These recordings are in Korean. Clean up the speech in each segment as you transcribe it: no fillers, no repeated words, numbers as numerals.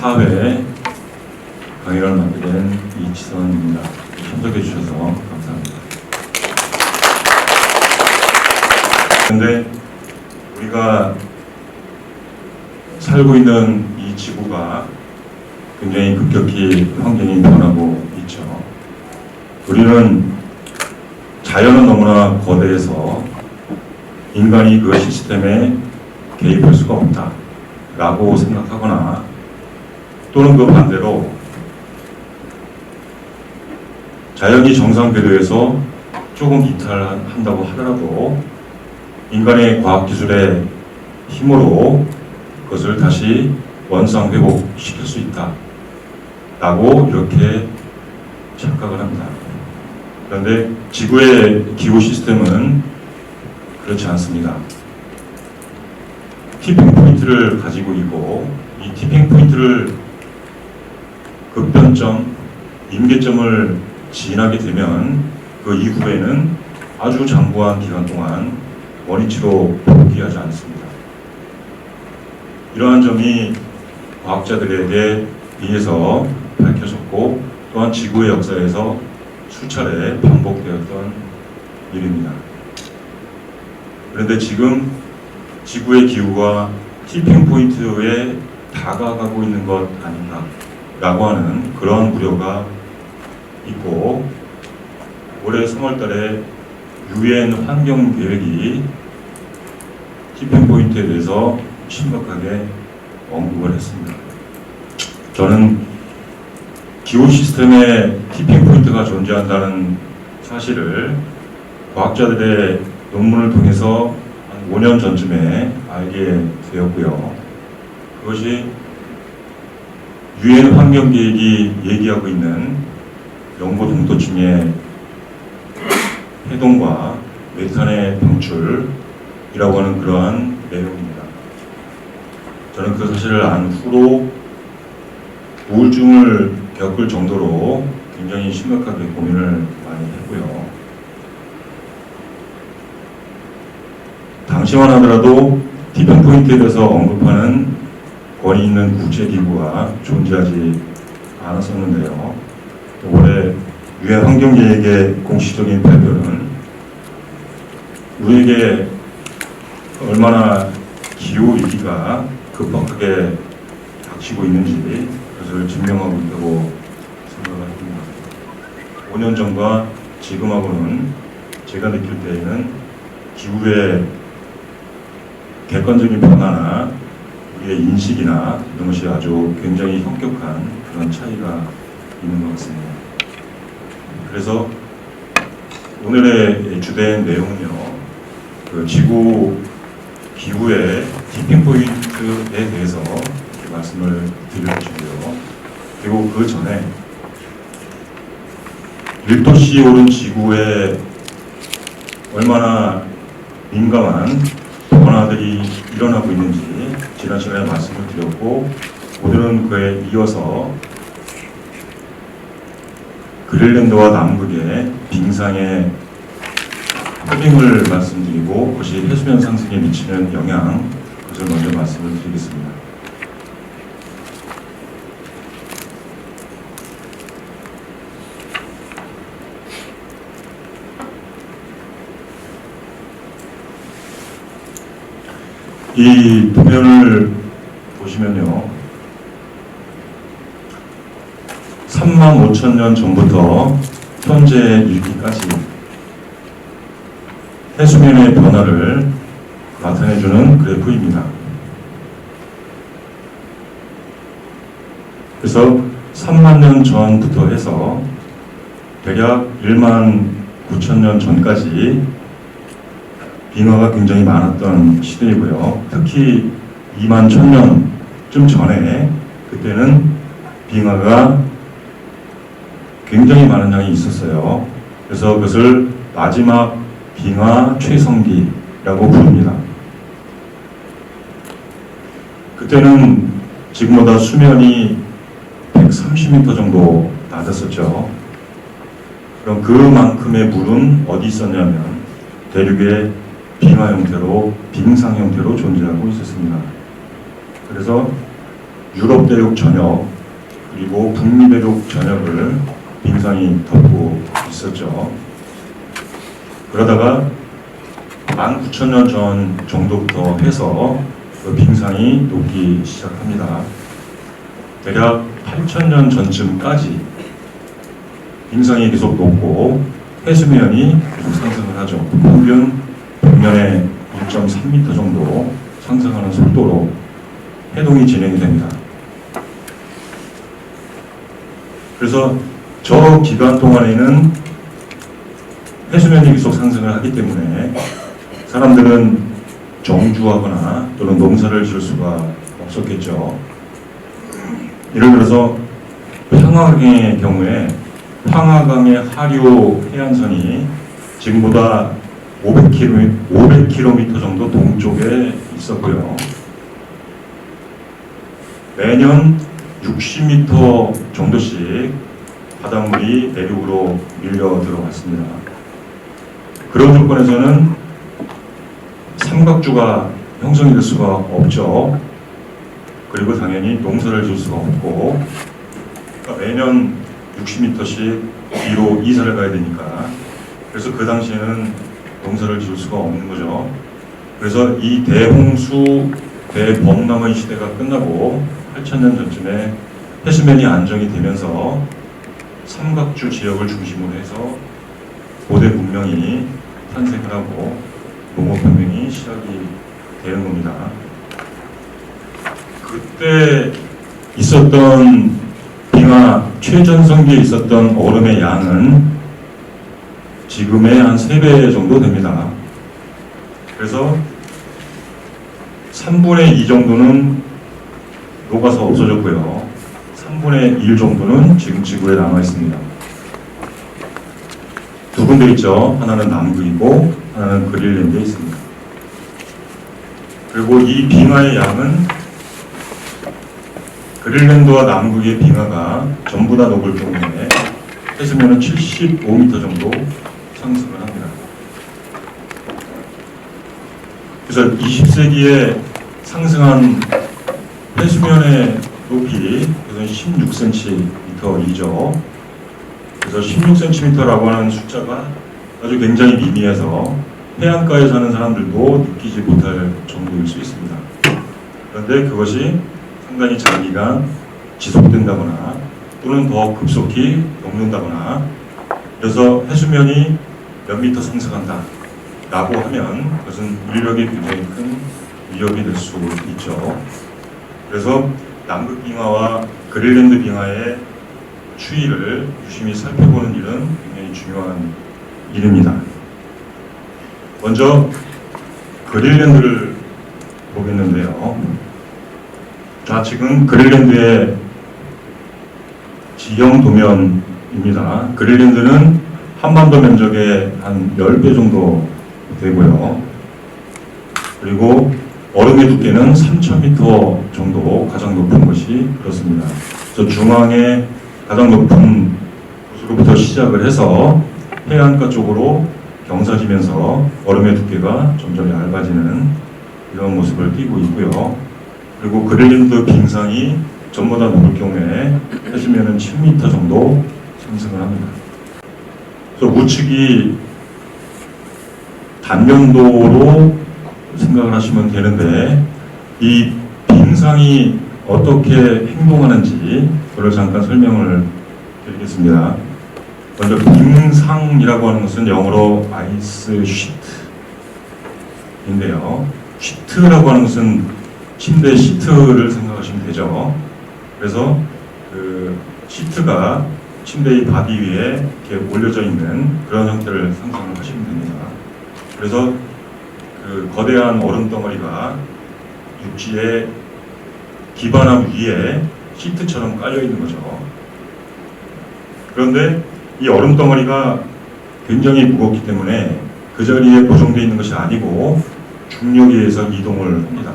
제4회 강의를 맡게 된 이지선입니다. 참석해 주셔서 감사합니다. 그런데 우리가 살고 있는 이 지구가 굉장히 급격히 환경이 변하고 있죠. 우리는 자연은 너무나 거대해서 인간이 그 시스템에 개입할 수가 없다 라고 생각하거나, 또는 그 반대로 자연이 정상 궤도에서 조금 이탈한다고 하더라도 인간의 과학기술의 힘으로 그것을 다시 원상 회복시킬 수 있다 라고 이렇게 착각을 합니다. 그런데 지구의 기후 시스템은 그렇지 않습니다. 티핑 포인트를 가지고 있고, 이 티핑 포인트를 급변점, 임계점을 지나게 되면 그 이후에는 아주 장구한 기간 동안 원위치로 복귀하지 않습니다. 이러한 점이 과학자들에게 의해서 밝혀졌고, 또한 지구의 역사에서 수차례 반복되었던 일입니다. 그런데 지금 지구의 기후가 티핑 포인트에 다가가고 있는 것 아닌가 라고 하는 그런 우려가 있고, 올해 3월 달에 UN 환경 계획이 티핑 포인트에 대해서 심각하게 언급을 했습니다. 저는 기후 시스템에 티핑 포인트가 존재한다는 사실을 과학자들의 논문을 통해서 한 5년 전쯤에 알게 되었고요. 그것이 UN 환경 계획이 얘기하고 있는 영구 동토층의 해동과 메탄의 방출이라고 하는 그러한 내용입니다. 저는 그 사실을 안 후로 우울증을 겪을 정도로 굉장히 심각하게 고민을 많이 했고요. 당시만 하더라도 티핑 포인트에 대해서 언급하는 권위 있는 국제기구가 존재하지 않았었는데요. 올해 유엔 환경계획의 공식적인 발표는 우리에게 얼마나 기후 위기가 급박하게 닥치고 있는지 그것을 증명하고 있다고 생각을 합니다. 5년 전과 지금하고는 제가 느낄 때에는 기후의 객관적인 변화나 우리의 인식이나 이런 것이 아주 굉장히 현격한 그런 차이가 있는 것 같습니다. 그래서 오늘의 주된 내용은요, 그 지구 기후의 티핑 포인트에 대해서 이렇게 말씀을 드릴 것이고요. 그리고 그 전에 1도씨 오른 지구에 얼마나 민감한 변화들이 일어나고 있는지 지난 시간에 말씀을 드렸고, 오늘은 그에 이어서 그린란드와 남극의 빙상의 허빙을 말씀드리고, 그것이 해수면 상승에 미치는 영향, 그것을 먼저 말씀을 드리겠습니다. 이 도면을 보시면요, 35,000년 전부터 현재 일기까지 해수면의 변화를 나타내주는 그래프입니다. 그래서 3만 년 전부터 해서 대략 1만 9천 년 전까지 빙하가 굉장히 많았던 시대이고요. 특히 2만 1000년쯤 전에 그때는 빙하가 굉장히 많은 양이 있었어요. 그래서 그것을 마지막 빙하 최성기라고 부릅니다. 그때는 지금보다 수면이 130m 정도 낮았었죠. 그럼 그만큼의 물은 어디 있었냐면 대륙의 빙하 형태로, 빙상 형태로 존재하고 있었습니다. 그래서 유럽 대륙 전역 그리고 북미 대륙 전역을 빙상이 덮고 있었죠. 그러다가 19,000년 전 정도부터 해서 그 빙상이 녹기 시작합니다. 대략 8,000년 전쯤까지 빙상이 계속 녹고 해수면이 계속 상승을 하죠. 평균 벽면에 1.3m 정도 상승하는 속도로 해동이 진행이 됩니다. 그래서 저 기간 동안에는 해수면이 계속 상승을 하기 때문에 사람들은 정주하거나 또는 농사를 지을 수가 없었겠죠. 예를 들어서 평화강의 경우에 평화강의 하류 해안선이 지금보다 500km 정도 동쪽에 있었고요. 매년 60m 정도씩 바닷물이 내륙으로 밀려 들어갔습니다. 그런 조건에서는 삼각주가 형성이 될 수가 없죠. 그리고 당연히 농사를 지을 수가 없고, 그러니까 매년 60m씩 뒤로 이사를 가야 되니까, 그래서 그 당시에는 농사를 지을 수가 없는 거죠. 그래서 이 대홍수, 대범람의 시대가 끝나고 8,000년 전쯤에 해수면이 안정이 되면서 삼각주 지역을 중심으로 해서 고대 문명이 탄생을 하고 농업혁명이 시작이 되는 겁니다. 그때 있었던 빙하 최전성기에 있었던 얼음의 양은 지금의 한 3배 정도 됩니다. 그래서 3분의 2 정도는 녹아서 없어졌고요. 3분의 1 정도는 지금 지구에 남아 있습니다. 두 군데 있죠. 하나는 남극이고 하나는 그린랜드에 있습니다. 그리고 이 빙하의 양은 그린랜드와 남극의 빙하가 전부 다 녹을 경우에 해수면은 75m 정도 상승을 합니다. 그래서 20세기에 상승한 해수면의 높이, 그것은 16cm이죠. 그래서 16cm라고 하는 숫자가 아주 굉장히 미미해서 해안가에 사는 사람들도 느끼지 못할 정도일 수 있습니다. 그런데 그것이 상당히 장기간 지속된다거나 또는 더 급속히 녹는다거나, 그래서 해수면이 몇 미터 상승한다 라고 하면 그것은 인력에 굉장히 큰 위협이 될 수 있죠. 그래서 남극 빙하와 그린랜드 빙하의 추이를 유심히 살펴보는 일은 굉장히 중요한 일입니다. 먼저 그린랜드를 보겠는데요. 좌측은 그린랜드의 지형 도면입니다. 그린랜드는 한반도 면적의 한 10배 정도 되고요. 그리고 얼음의 두께는 3,000m 정도, 가장 높은 것이 그렇습니다. 그래서 중앙에 가장 높은 곳으로부터 시작을 해서 해안가 쪽으로 경사지면서 얼음의 두께가 점점 얇아지는 이런 모습을 띠고 있고요. 그리고 그린랜드 빙상이 전부 다 녹을 경우에 해수면은 10m 정도 상승을 합니다. 그래서 우측이 단면도로 생각을 하시면 되는데, 이 빙상이 어떻게 행동하는지 그걸 잠깐 설명을 드리겠습니다. 먼저 빙상이라고 하는 것은 영어로 아이스 시트인데요. 시트라고 하는 것은 침대 시트를 생각하시면 되죠. 그래서 그 시트가 침대의 바디 위에 이렇게 올려져 있는 그런 형태를 상상을 하시면 됩니다. 그래서 그 거대한 얼음 덩어리가 육지의 기반함 위에 시트처럼 깔려 있는 거죠. 그런데 이 얼음 덩어리가 굉장히 무겁기 때문에 그 자리에 고정되어 있는 것이 아니고 중력에 의해서 이동을 합니다.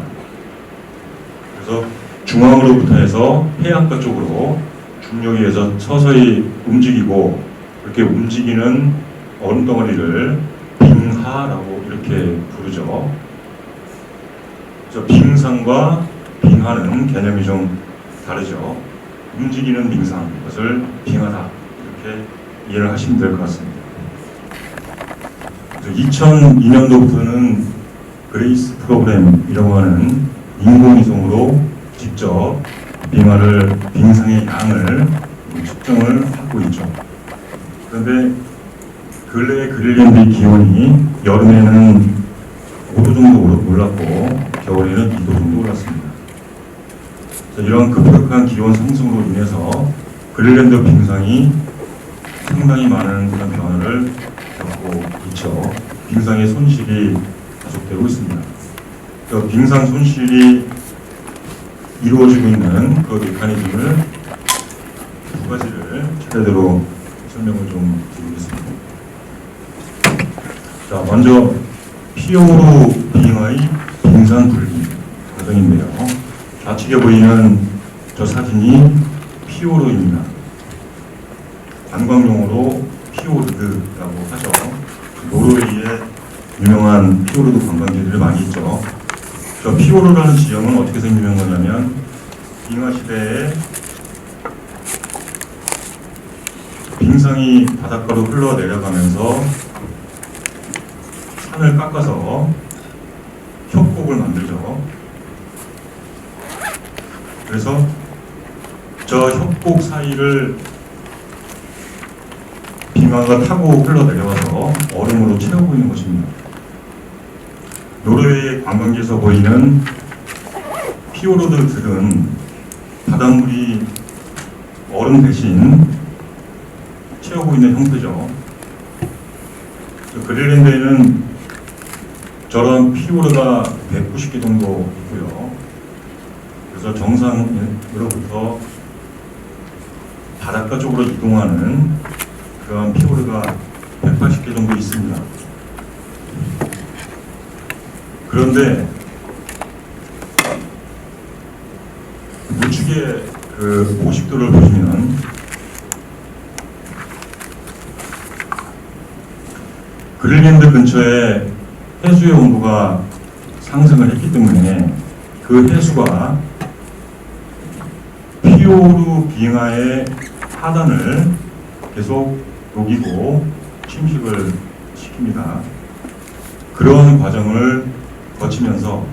그래서 중앙으로부터 해서 해안가 쪽으로 중력에 의해서 서서히 움직이고, 그렇게 움직이는 얼음 덩어리를 빙하라고 이렇게 부르죠. 그래서 빙상과 빙하는 개념이 좀 다르죠. 움직이는 빙상, 그것을 빙하다 이렇게 이해를 하시면 될 것 같습니다. 2002년도부터는 그레이스 프로그램이라고 하는 인공위성으로 직접 빙상의 양을 측정을 하고 있죠. 그런데 근래 그린란드 기온이 여름에는 5도 정도 올랐고 겨울에는 2도 정도 올랐습니다. 이런 급격한 기온 상승으로 인해서 그린란드 빙상이 상당히 많은 그런 변화를 겪고 있죠. 빙상의 손실이 계속되고 있습니다. 빙상 손실이 이루어지고 있는 그 메커니즘을 두 가지를 차례대로 설명을 좀 드리겠습니다. 자, 먼저 피오르 빙하의 빙산 분리 과정인데요. 좌측에 보이는 저 사진이 피오르입니다. 관광용어로 피오르드라고 하죠. 노르웨이에 유명한 피오르드 관광지들이 많이 있죠. 저 피오르라는 지형은 어떻게 생기는 거냐면 빙하 시대에 빙상이 바닷가로 흘러내려가면서 산을 깎아서 협곡을 만들죠. 그래서 저 협곡 사이를 빙하가 타고 흘러내려와서 얼음으로 채우고 있는 것입니다. 노르웨이 관광지에서 보이는 피오르드들은 바닷물이 얼음 대신 채우고 있는 형태죠. 그린란드에는 저런 피오르가 190개 정도 있고요. 그래서 정상으로부터 바닷가 쪽으로 이동하는 그런 피오르가 180개 정도 있습니다. 그런데 우측의 그 50도를 보시면 그린란드 근처에 해수의 온도가 상승을 했기 때문에 그 해수가 피오르 빙하의 하단을 계속 녹이고 침식을 시킵니다. 그런 과정을 거치면서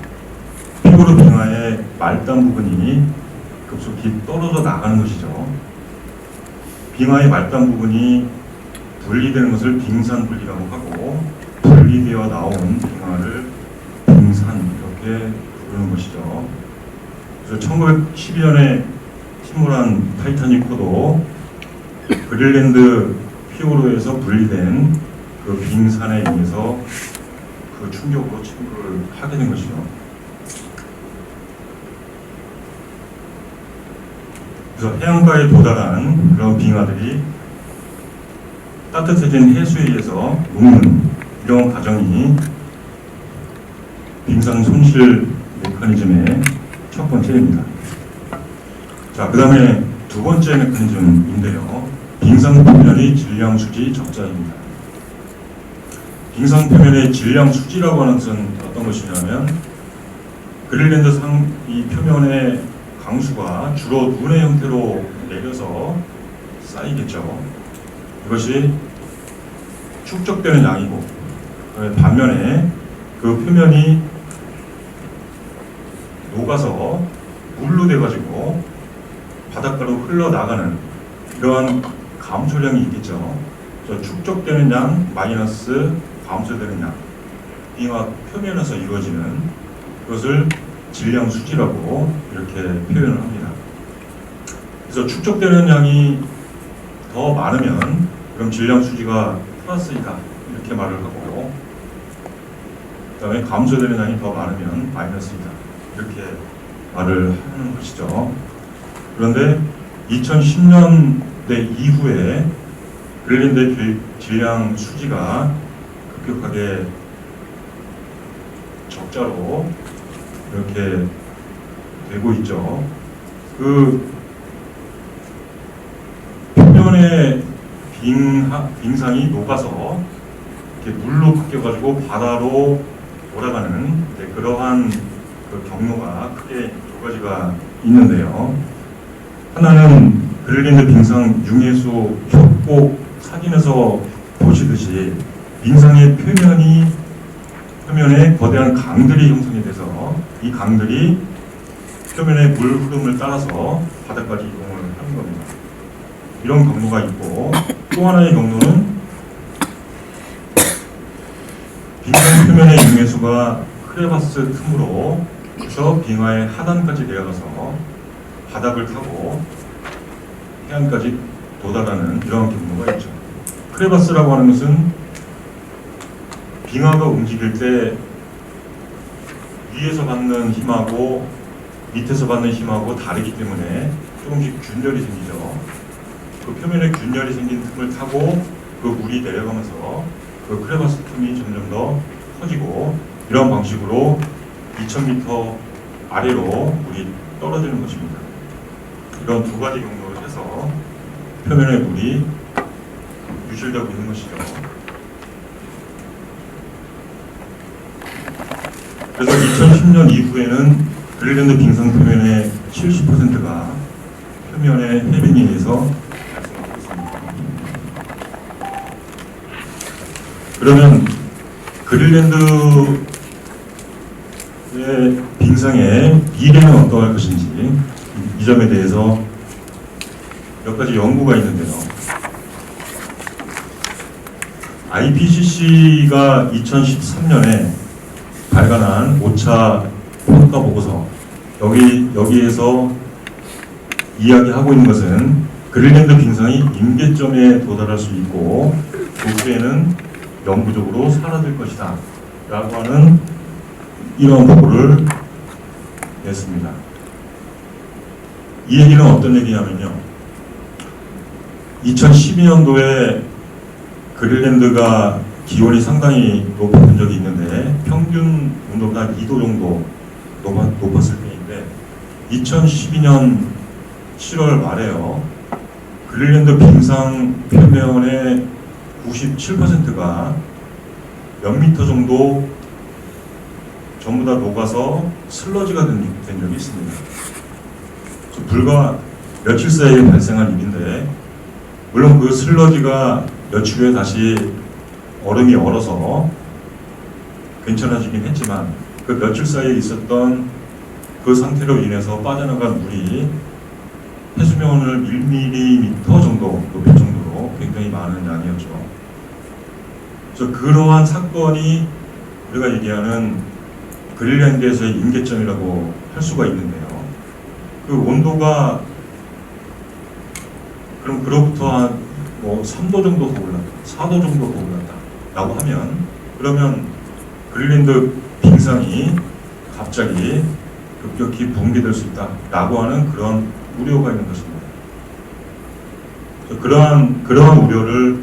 피오르 빙하의 말단 부분이 급속히 떨어져 나가는 것이죠. 빙하의 말단 부분이 분리되는 것을 빙산 분리라고 하고, 분리되어 나온 빙하를 빙산 이렇게 부르는 것이죠. 그래서 1912년에 침몰한 타이타닉호도 그린란드 피오르에서 분리된 그 빙산에 의해서 그 충격으로 침몰을 하게 된 것이죠. 그래서 해안가에 도달한 그런 빙하들이 따뜻해진 해수에 의해서 녹는 이런 과정이 빙상 손실 메커니즘의 첫 번째입니다. 자, 그 다음에 두 번째 메커니즘인데요. 빙상 표면의 질량 수지 적자입니다. 빙상 표면의 질량 수지라고 하는 것은 어떤 것이냐면 그린란드 이 표면의 강수가 주로 눈의 형태로 내려서 쌓이겠죠. 이것이 축적되는 양이고, 반면에 그 표면이 녹아서 물로 돼가지고 바닷가로 흘러나가는 이러한 감소량이 있겠죠. 축적되는 양 마이너스 감소되는 양, 빙하 표면에서 이루어지는 그것을 질량 수지라고 이렇게 표현을 합니다. 그래서 축적되는 양이 더 많으면 그럼 질량 수지가 플러스이다 이렇게 말을 하고, 그 다음에 감소되는 양이 더 많으면 마이너스이다 이렇게 말을 하는 것이죠. 그런데 2010년대 이후에 그린란드 질량 수지가 급격하게 적자로 이렇게 되고 있죠. 그 표면의 빙상이 녹아서 이렇게 물로 바뀌어가지고 바다로 돌아가는 그러한 그 경로가 크게 두 가지가 있는데요. 하나는 그린랜드 빙상 융해수 협곡 사진에서 보시듯이 빙상의 표면에 거대한 강들이 형성이 돼서 이 강들이 표면의 물 흐름을 따라서 바다까지 이동을 하는 겁니다. 이런 경로가 있고, 또 하나의 경로는 빙상 표면의 융해수가 크레바스 틈으로 해서 빙하의 하단까지 내려가서 바닥을 타고 해안까지 도달하는 이런 경로가 있죠. 크레바스라고 하는 것은 빙하가 움직일 때 위에서 받는 힘하고 밑에서 받는 힘하고 다르기 때문에 조금씩 균열이 생기죠. 그 표면에 균열이 생긴 틈을 타고 그 물이 내려가면서 그 크레바스 틈이 점점 더 커지고, 이런 방식으로 2000m 아래로 물이 떨어지는 것입니다. 이런 두 가지 경로를 해서 표면에 물이 유실되고 있는 것이죠. 그래서 2010년 이후에는 그린랜드 빙상 표면의 70%가 표면의 해빙에 의해서 발생하고 있습니다. 그러면 그린랜드의 빙상의 미래는 어떠할 것인지, 이 점에 대해서 몇 가지 연구가 있는데요. IPCC가 2013년에 발간한 5차 평가 보고서, 여기에서 이야기하고 있는 것은 그린랜드 빙상이 임계점에 도달할 수 있고 그 후에는 영구적으로 사라질 것이다 라고 하는 이런 보고를 냈습니다. 이 얘기는 어떤 얘기냐면요, 2012년도에 그린랜드가 기온이 상당히 높은 적이 있는데 평균 온도가 2도 정도 높았을 때인데, 2012년 7월 말에요, 그린랜드 빙상 표면의 97%가 몇 미터 정도 전부 다 녹아서 슬러지가 된 적이 있습니다. 불과 며칠 사이에 발생한 일인데, 물론 그 슬러지가 며칠 후에 다시 얼음이 얼어서 괜찮아지긴 했지만, 그 며칠 사이에 있었던 그 상태로 인해서 빠져나간 물이 해수면을 1mm 정도 높일 정도로 굉장히 많은 양이었죠. 그래서 그러한 사건이 우리가 얘기하는 그린랜드에서의 임계점이라고 할 수가 있는데요. 그 온도가 그럼 그로부터 한 3도 정도 더 올랐다, 4도 정도 더 올랐다라고 하면, 그러면 그린랜드 빙상이 갑자기 급격히 붕괴될 수 있다라고 하는 그런 우려가 있는 것입니다. 그러한 우려를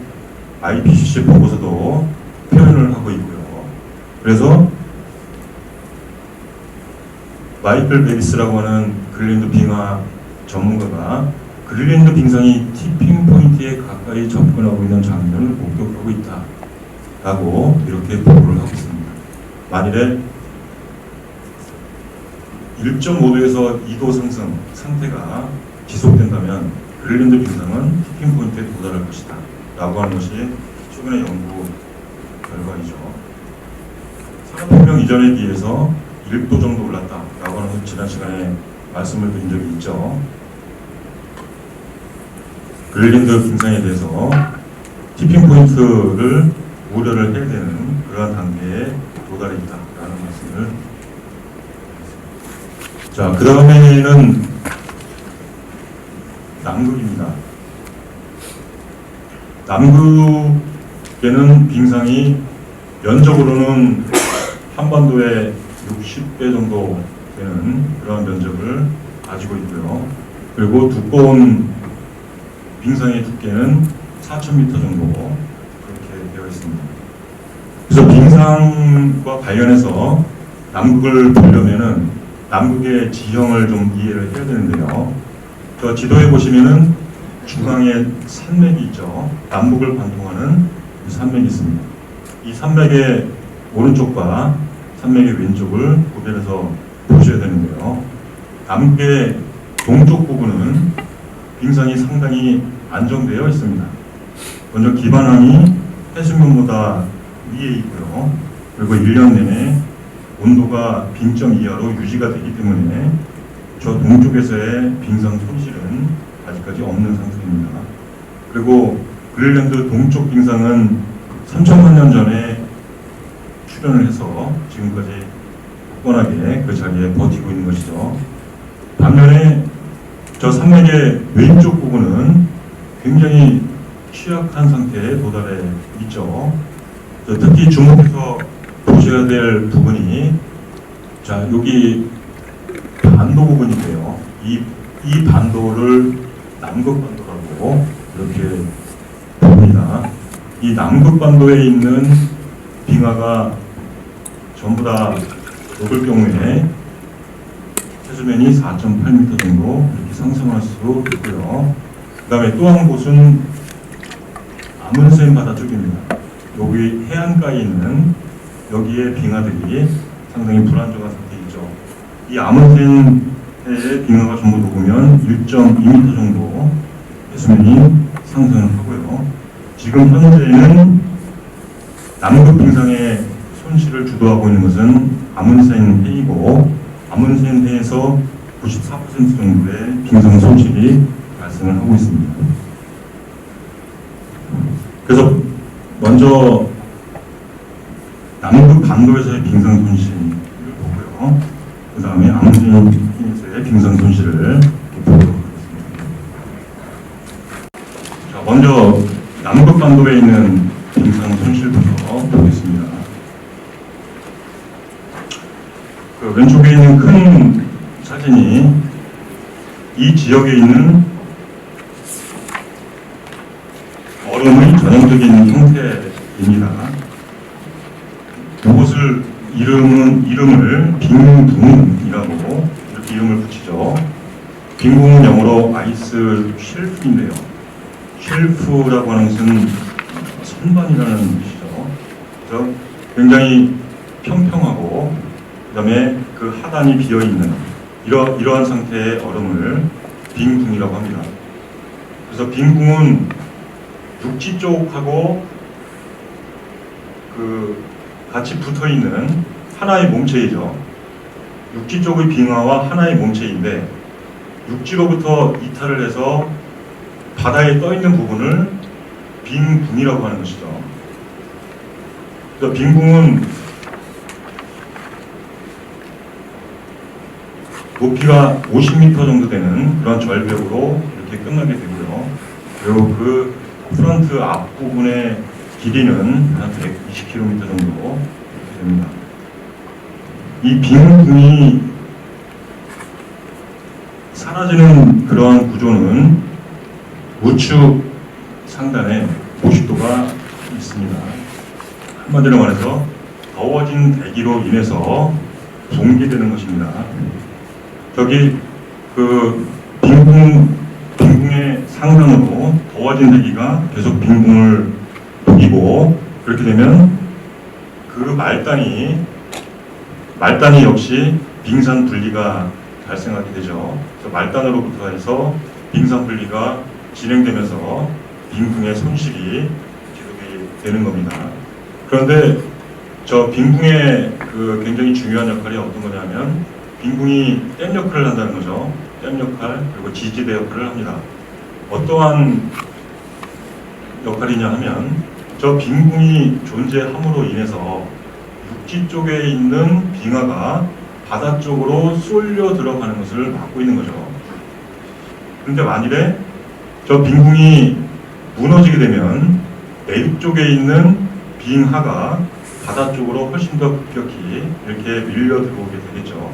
IPCC 보고서도 표현을 하고 있고요. 그래서 마이클 베리스라고 하는 그린랜드 빙하 전문가가 그린랜드 빙상이 티핑 포인트에 가까이 접근하고 있는 장면을 목격하고 있다라고 이렇게 보고를 하고 있습니다. 만일에 1.5도에서 2도 상승 상태가 지속된다면 그린랜드 빙상은 티핑 포인트에 도달할 것이다 라고 하는 것이 최근의 연구 결과이죠. 산업혁명 이전에 비해서 1도 정도 올랐다 라고 하는 것 지난 시간에 말씀을 드린 적이 있죠. 그린랜드 빙상에 대해서 티핑 포인트를 우려를 해야 되는 그러한 단계에 도달해 있다라는 말씀을. 자, 그 다음에는 남극입니다. 남극에는 빙상이 면적으로는 한반도의 60배 정도 되는 그런 면적을 가지고 있고요. 그리고 두꺼운 빙상의 두께는 4,000m 정도 그렇게 되어 있습니다. 그래서 빙상과 관련해서 남극을 보려면은 남극의 지형을 좀 이해를 해야 되는데요. 저 지도에 보시면은 중앙에 산맥이 있죠. 남북을 관통하는 산맥이 있습니다. 이 산맥의 오른쪽과 산맥의 왼쪽을 구별해서 보셔야 되는데요. 남극의 동쪽 부분은 빙상이 상당히 안정되어 있습니다. 먼저 기반함이 해수면보다 위에 있고요. 그리고 1년 내내 온도가 빙점 이하로 유지가 되기 때문에 저 동쪽에서의 빙상 손실은 아직까지 없는 상태입니다. 그리고 그린란드 동쪽 빙상은 3천만 년 전에 출현을 해서 지금까지 굳건하게 그 자리에 버티고 있는 것이죠. 반면에 저 산맥의 왼쪽 부분은 굉장히 취약한 상태에 도달해 있죠. 특히 주목해서 보셔야 될 부분이 자 여기 반도 부분인데요. 이 반도를 남극반도라고 이렇게 봅니다. 이 남극반도에 있는 빙하가 전부 다 녹을 경우에 해수면이 4.8m 정도 이렇게 상승할 수 있고요. 그 다음에 또 한 곳은 아문센 바다 쪽입니다. 여기 해안가에 있는 여기에 빙하들이 상당히 불안정한 상태이죠. 이 아문센의 빙하가 전부 녹으면 1.2m 정도 해수면이 상승을 하고요. 지금 현재는 남극 빙상의 손실을 주도하고 있는 것은 아문센 해이고 아문센 해에서 94% 정도의 빙상 손실이 발생을 하고 있습니다. 그래서 먼저 남극 반도에서의 빙상 손실을 보고요. 그 다음에 아문센 해에서의 빙상 손실을 보도록 하겠습니다. 자, 먼저 남극 반도에 있는 빙상 손실부터 보겠습니다. 그 왼쪽에 있는 큰 사진이 이 지역에 있는 얼음의 전형적인 형태입니다. 이것을 이름을 빙붕이라고 이렇게 이름을 붙이죠. 빙붕은 영어로 아이스 쉘프인데요. 쉘프라고 하는 것은 선반이라는 뜻이죠. 그래서 굉장히 평평하고 그 다음에 그 하단이 비어있는 이러한 상태의 얼음을 빙붕이라고 합니다. 그래서 빙붕은 육지 쪽하고 그 같이 붙어있는 하나의 몸체이죠. 육지 쪽의 빙하와 하나의 몸체인데 육지로부터 이탈을 해서 바다에 떠있는 부분을 빙붕이라고 하는 것이죠. 그래서 빙붕은 높이가 50m 정도 되는 그런 절벽으로 이렇게 끝나게 되고요. 그리고 그 프런트 앞부분의 길이는 한 120km 정도 이렇게 됩니다. 이 빙붕이 사라지는 그러한 구조는 우측 상단에 50도가 있습니다. 한마디로 말해서 더워진 대기로 인해서 붕괴되는 것입니다. 저기 그 빙붕의 상단으로 더워진 대기가 계속 빙붕을 녹이고 그렇게 되면 그 말단이 역시 빙산 분리가 발생하게 되죠. 그래서 말단으로부터 해서 빙산 분리가 진행되면서 빙붕의 손실이 지속이 되는 겁니다. 그런데 저 빙붕의 그 굉장히 중요한 역할이 어떤 거냐면 빙붕이 댐 역할을 한다는 거죠. 댐 역할 그리고 지지대 역할을 합니다. 어떠한 역할이냐 하면 저 빙붕이 존재함으로 인해서 육지 쪽에 있는 빙하가 바다 쪽으로 쏠려 들어가는 것을 막고 있는 거죠. 그런데 만일에 저 빙붕이 무너지게 되면 내륙 쪽에 있는 빙하가 바다 쪽으로 훨씬 더 급격히 이렇게 밀려 들어오게 되겠죠.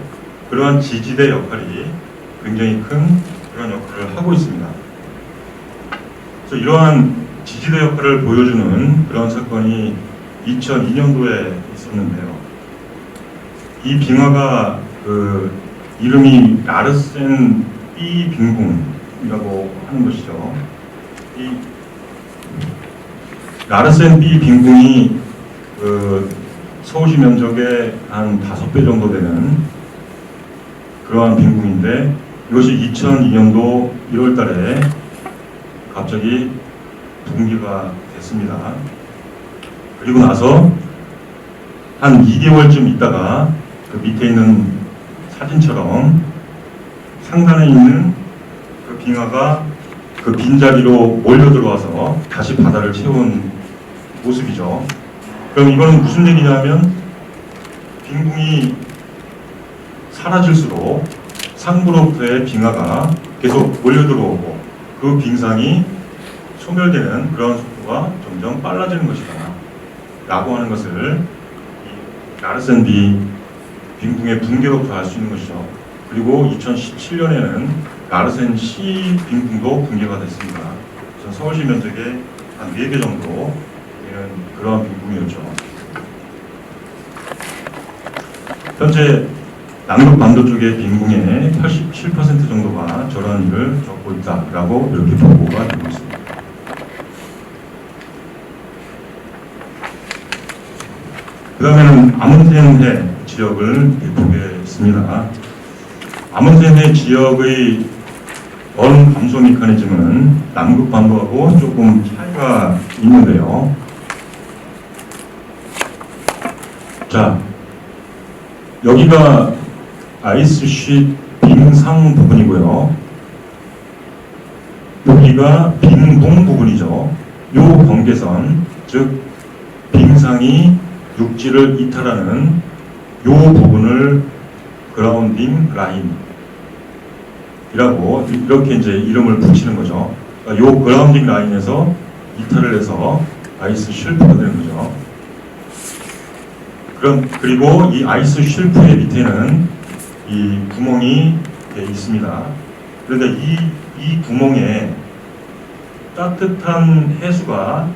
그러한 지지대 역할이 굉장히 큰 그런 역할을 하고 있습니다. 그래서 이러한 지지대 역할을 보여주는 그런 사건이 2002년도에 있었는데요. 이 빙하가 그 이름이 라르센 B 빙붕이라고 하는 것이죠. 이 라르센 B 빙붕이 그 서울시 면적의 한 5배 정도 되는 그러한 빙붕인데 이것이 2002년도 1월 달에 갑자기 붕괴가 됐습니다. 그리고 나서 한 2개월쯤 있다가 그 밑에 있는 사진처럼 상단에 있는 그 빙하가 그 빈자리로 몰려 들어와서 다시 바다를 채운 모습이죠. 그럼 이거는 무슨 얘기냐면 빙붕이 사라질수록 상부로부터의 빙하가 계속 몰려 들어오고 그 빙상이 소멸되는 그런 속도가 점점 빨라지는 것이다 라고 하는 것을 라르센 B 빙붕의 붕괴로부터 알 수 있는 것이죠. 그리고 2017년에는 라르센 C 빙붕도 붕괴가 됐습니다. 서울시 면적의 한 4배 정도 되는 그러한 빙붕이었죠. 현재 남극 반도 쪽의 빙붕의 87% 정도가 저런 일을 겪고 있다라고 이렇게 보고가 되고 있습니다. 그 다음에는 아문센해 지역을 보겠습니다. 아문센해 지역의 얼음 감소 메커니즘은 남극 반도하고 조금 차이가 있는데요. 자, 여기가 아이스쉿 빙상 부분이고요. 여기가 빙붕 부분이죠. 요 경계선, 즉 빙상이 육지를 이탈하는 요 부분을 그라운딩 라인이라고 이렇게 이제 이름을 붙이는 거죠. 그러니까 요 그라운딩 라인에서 이탈을 해서 아이스 쉘프가 되는 거죠. 그리고 이 아이스 쉘프의 밑에는 이 구멍이 있습니다. 그런데 이 구멍에 따뜻한 해수가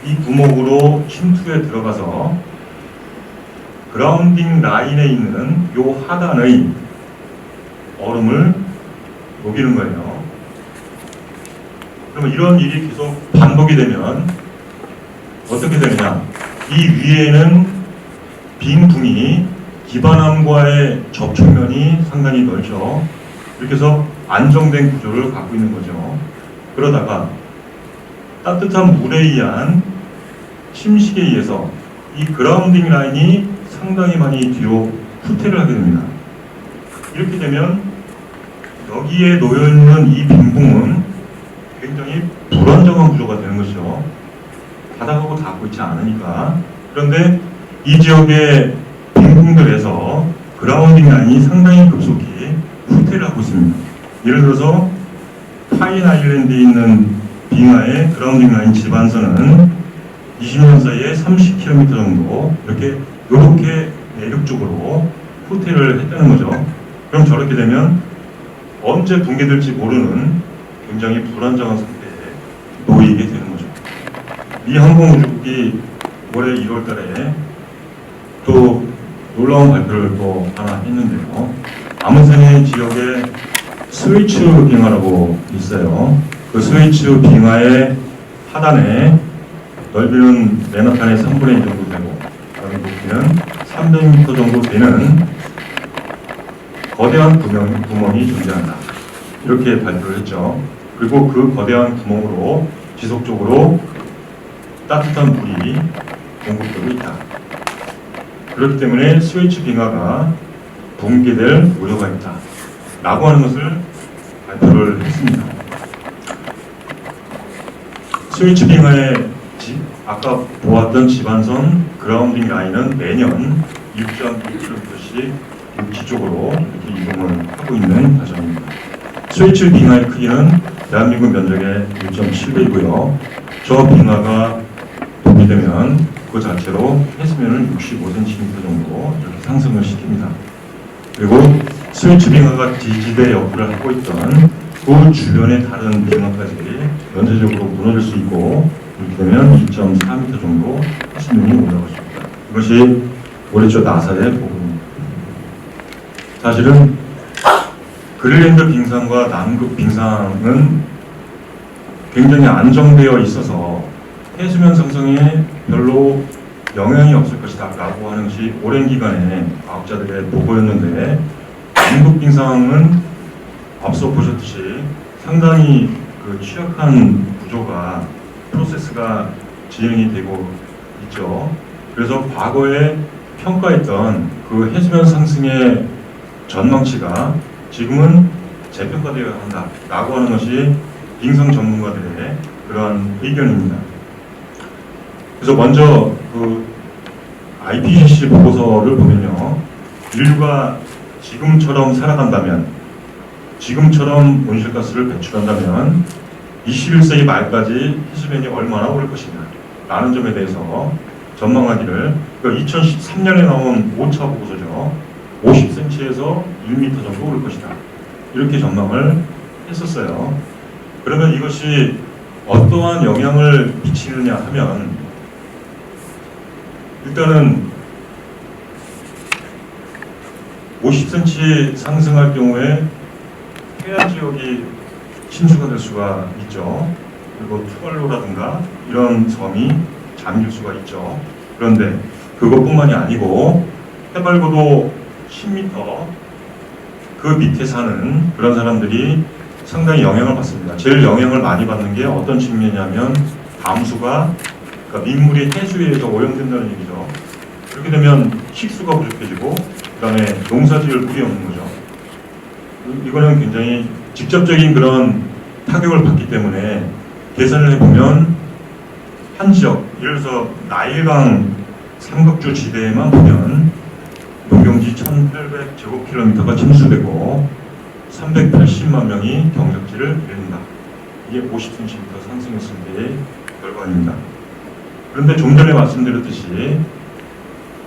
이 구멍으로 침투에 들어가서 그라운딩 라인에 있는 요 하단의 얼음을 녹이는 거예요. 그러면 이런 일이 계속 반복이 되면 어떻게 되느냐? 이 위에는 빙붕이 기반함과의 접촉면이 상당히 넓죠. 이렇게 해서 안정된 구조를 갖고 있는 거죠. 그러다가 따뜻한 물에 의한 침식에 의해서 이 그라운딩 라인이 상당히 많이 뒤로 후퇴를 하게 됩니다. 이렇게 되면 여기에 놓여있는 이 빙붕은 굉장히 불안정한 구조가 되는 것이죠. 바닥하고 닿고 있지 않으니까. 그런데 이 지역의 빙붕들에서 그라운딩 라인이 상당히 급속히 후퇴를 하고 있습니다. 예를 들어서 파인 아일랜드에 있는 빙하의 그라운딩 라인 지반선은 20년 사이에 30km 정도 이렇게 내륙 쪽으로 후퇴를 했다는 거죠. 그럼 저렇게 되면 언제 붕괴될지 모르는 굉장히 불안정한 상태에 놓이게 되는 거죠. 미 항공우주국이 올해 1월 달에 또 놀라운 발표를 또 하나 했는데요. 아문센해 지역에 스위츠 빙하라고 있어요. 그 스위츠 빙하의 하단에 넓이는 맨하탄의 3분의 1 정도 되고 높이는 300m 정도 되는 거대한 구멍이 존재한다. 이렇게 발표를 했죠. 그리고 그 거대한 구멍으로 지속적으로 따뜻한 물이 공급되고 있다. 그렇기 때문에 스위치 빙하가 붕괴될 우려가 있다. 라고 하는 것을 발표를 했습니다. 스위치 빙하의 아까 보았던 지반선 그라운딩 라인은 매년 6.2km씩 육지 쪽으로 이렇게 이동을 하고 있는 과정입니다. 스위치 빙하의 크기는 대한민국 면적의 1.7배이고요. 저 빙하가 동기되면 그 자체로 해수면을 65cm 정도 이렇게 상승을 시킵니다. 그리고 스위치 빙하가 지지대 역할을 하고 있던 그 주변의 다른 빙하까지 연쇄적으로 무너질 수 있고 이렇게 되면 2.4m 정도 해수면이 올라가십니다. 이것이 올해 초 나사의 보고입니다. 사실은 그린랜드 빙상과 남극 빙상은 굉장히 안정되어 있어서 해수면 상승에 별로 영향이 없을 것이다 라고 하는 것이 오랜 기간에 과학자들의 보고였는데 남극 빙상은 앞서 보셨듯이 상당히 그 취약한 구조가 프로세스가 진행이 되고 있죠. 그래서 과거에 평가했던 그 해수면 상승의 전망치가 지금은 재평가되어야 한다라고 하는 것이 빙상 전문가들의 그러한 의견입니다. 그래서 먼저 그 IPCC 보고서를 보면요, 인류가 지금처럼 살아간다면, 지금처럼 온실가스를 배출한다면 21세기 말까지 해수면이 얼마나 오를 것이냐 라는 점에 대해서 전망하기를, 2013년에 나온 5차 보고서죠, 50cm에서 1m 정도 오를 것이다 이렇게 전망을 했었어요. 그러면 이것이 어떠한 영향을 미치느냐 하면, 일단은 50cm 상승할 경우에 해안 지역이 침수가 될 수가 있죠. 그리고 투발로라든가 이런 섬이 잠길 수가 있죠. 그런데 그것뿐만이 아니고 해발고도 10m 그 밑에 사는 그런 사람들이 상당히 영향을 받습니다. 제일 영향을 많이 받는 게 어떤 측면이냐면 담수가, 그러니까 민물이 해수에 의해서 오염된다는 얘기죠. 그렇게 되면 식수가 부족해지고 그 다음에 농사지을 물이 없는 거죠. 이거는 굉장히 직접적인 그런 타격을 받기 때문에 계산을 해보면 한 지역, 예를 들어서 나일강 삼각주 지대에만 보면 농경지 1,800제곱킬로미터가 침수되고 380만 명이 경작지를 잃는다. 이게 50cm 상승했을 때의 결과입니다. 그런데 좀 전에 말씀드렸듯이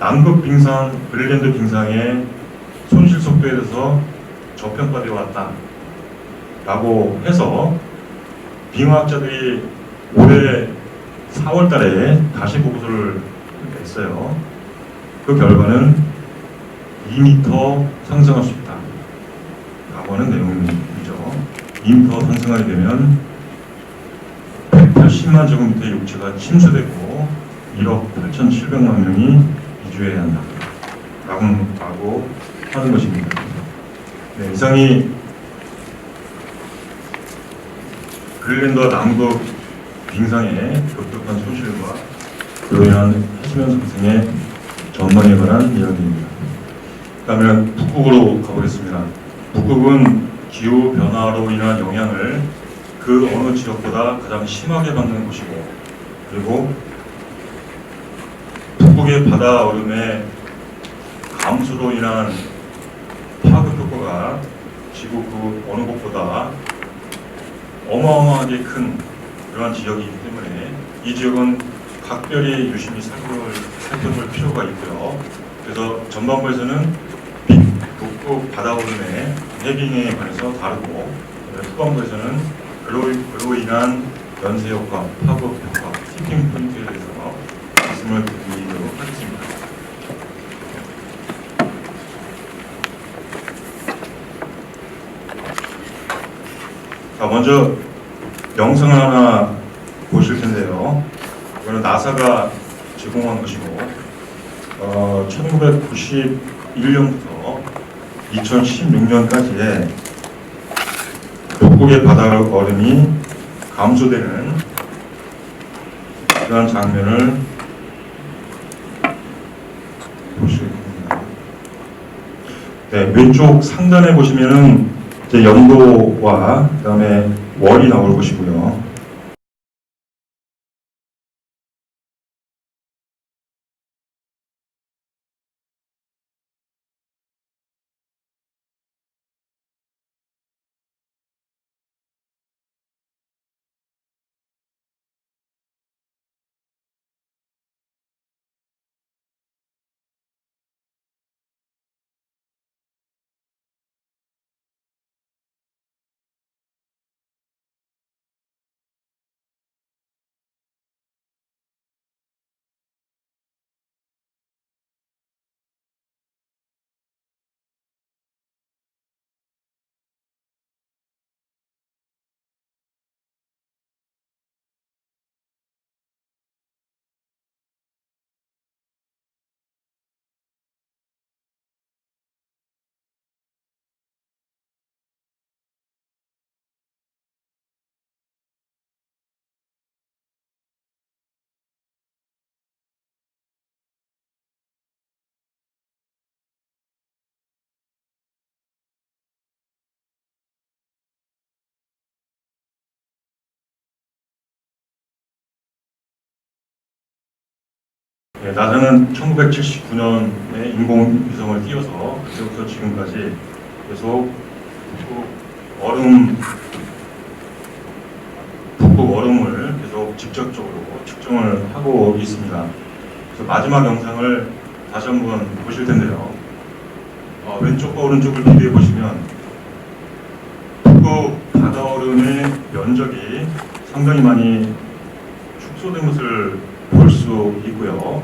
남극 빙상, 그린란드 빙상의 손실 속도에 대해서 저평가되어 왔다 라고 해서 빙하학자들이 올해 4월 달에 다시 보고서를 냈어요. 그 결과는 2m 상승할 수 있다 라고 하는 내용이죠. 2m 상승하게 되면 180만 제곱미터의 육지가 침수되고 1억 8,700만 명이 이주해야 한다 라고 하는 것입니다. 네, 이상이 그린란드와 남극 빙상의 급격한 손실과 그로 인한 해수면 상승의 전망에 관한 이야기입니다. 그다음에 북극으로 가보겠습니다. 북극은 기후 변화로 인한 영향을 그 어느 지역보다 가장 심하게 받는 곳이고, 그리고 북극의 바다 얼음의 감소로 인한 파급 효과가 지구 그 어느 곳보다 어마어마하게 큰 그러한 지역이기 때문에 이 지역은 각별히 유심히 살펴볼 필요가 있고요. 그래서 전반부에서는 북극 바다 얼음의 해빙에 관해서 다루고, 후반부에서는 그로 인한 연쇄 효과, 파급 효과, 티핑 포인트에 대해서 말씀을 드리도록 하겠습니다. 자, 먼저 영상을 하나 보실 텐데요. 이거는 나사가 제공한 것이고, 1991년부터 2016년까지의 북극의 바다 얼음이 감소되는 그런 장면을 보시겠습니다. 네, 왼쪽 상단에 보시면은 이제 연도와 그다음에 월이 나올 것이고요. 나사는 1979년에 인공위성을 띄워서 그때부터 지금까지 계속 북극 얼음을 계속 직접적으로 측정을 하고 있습니다. 그래서 마지막 영상을 다시 한번 보실 텐데요. 왼쪽과 오른쪽을 비교해 보시면 북극 바다 얼음의 면적이 상당히 많이 축소된 것을 볼 수 있고요.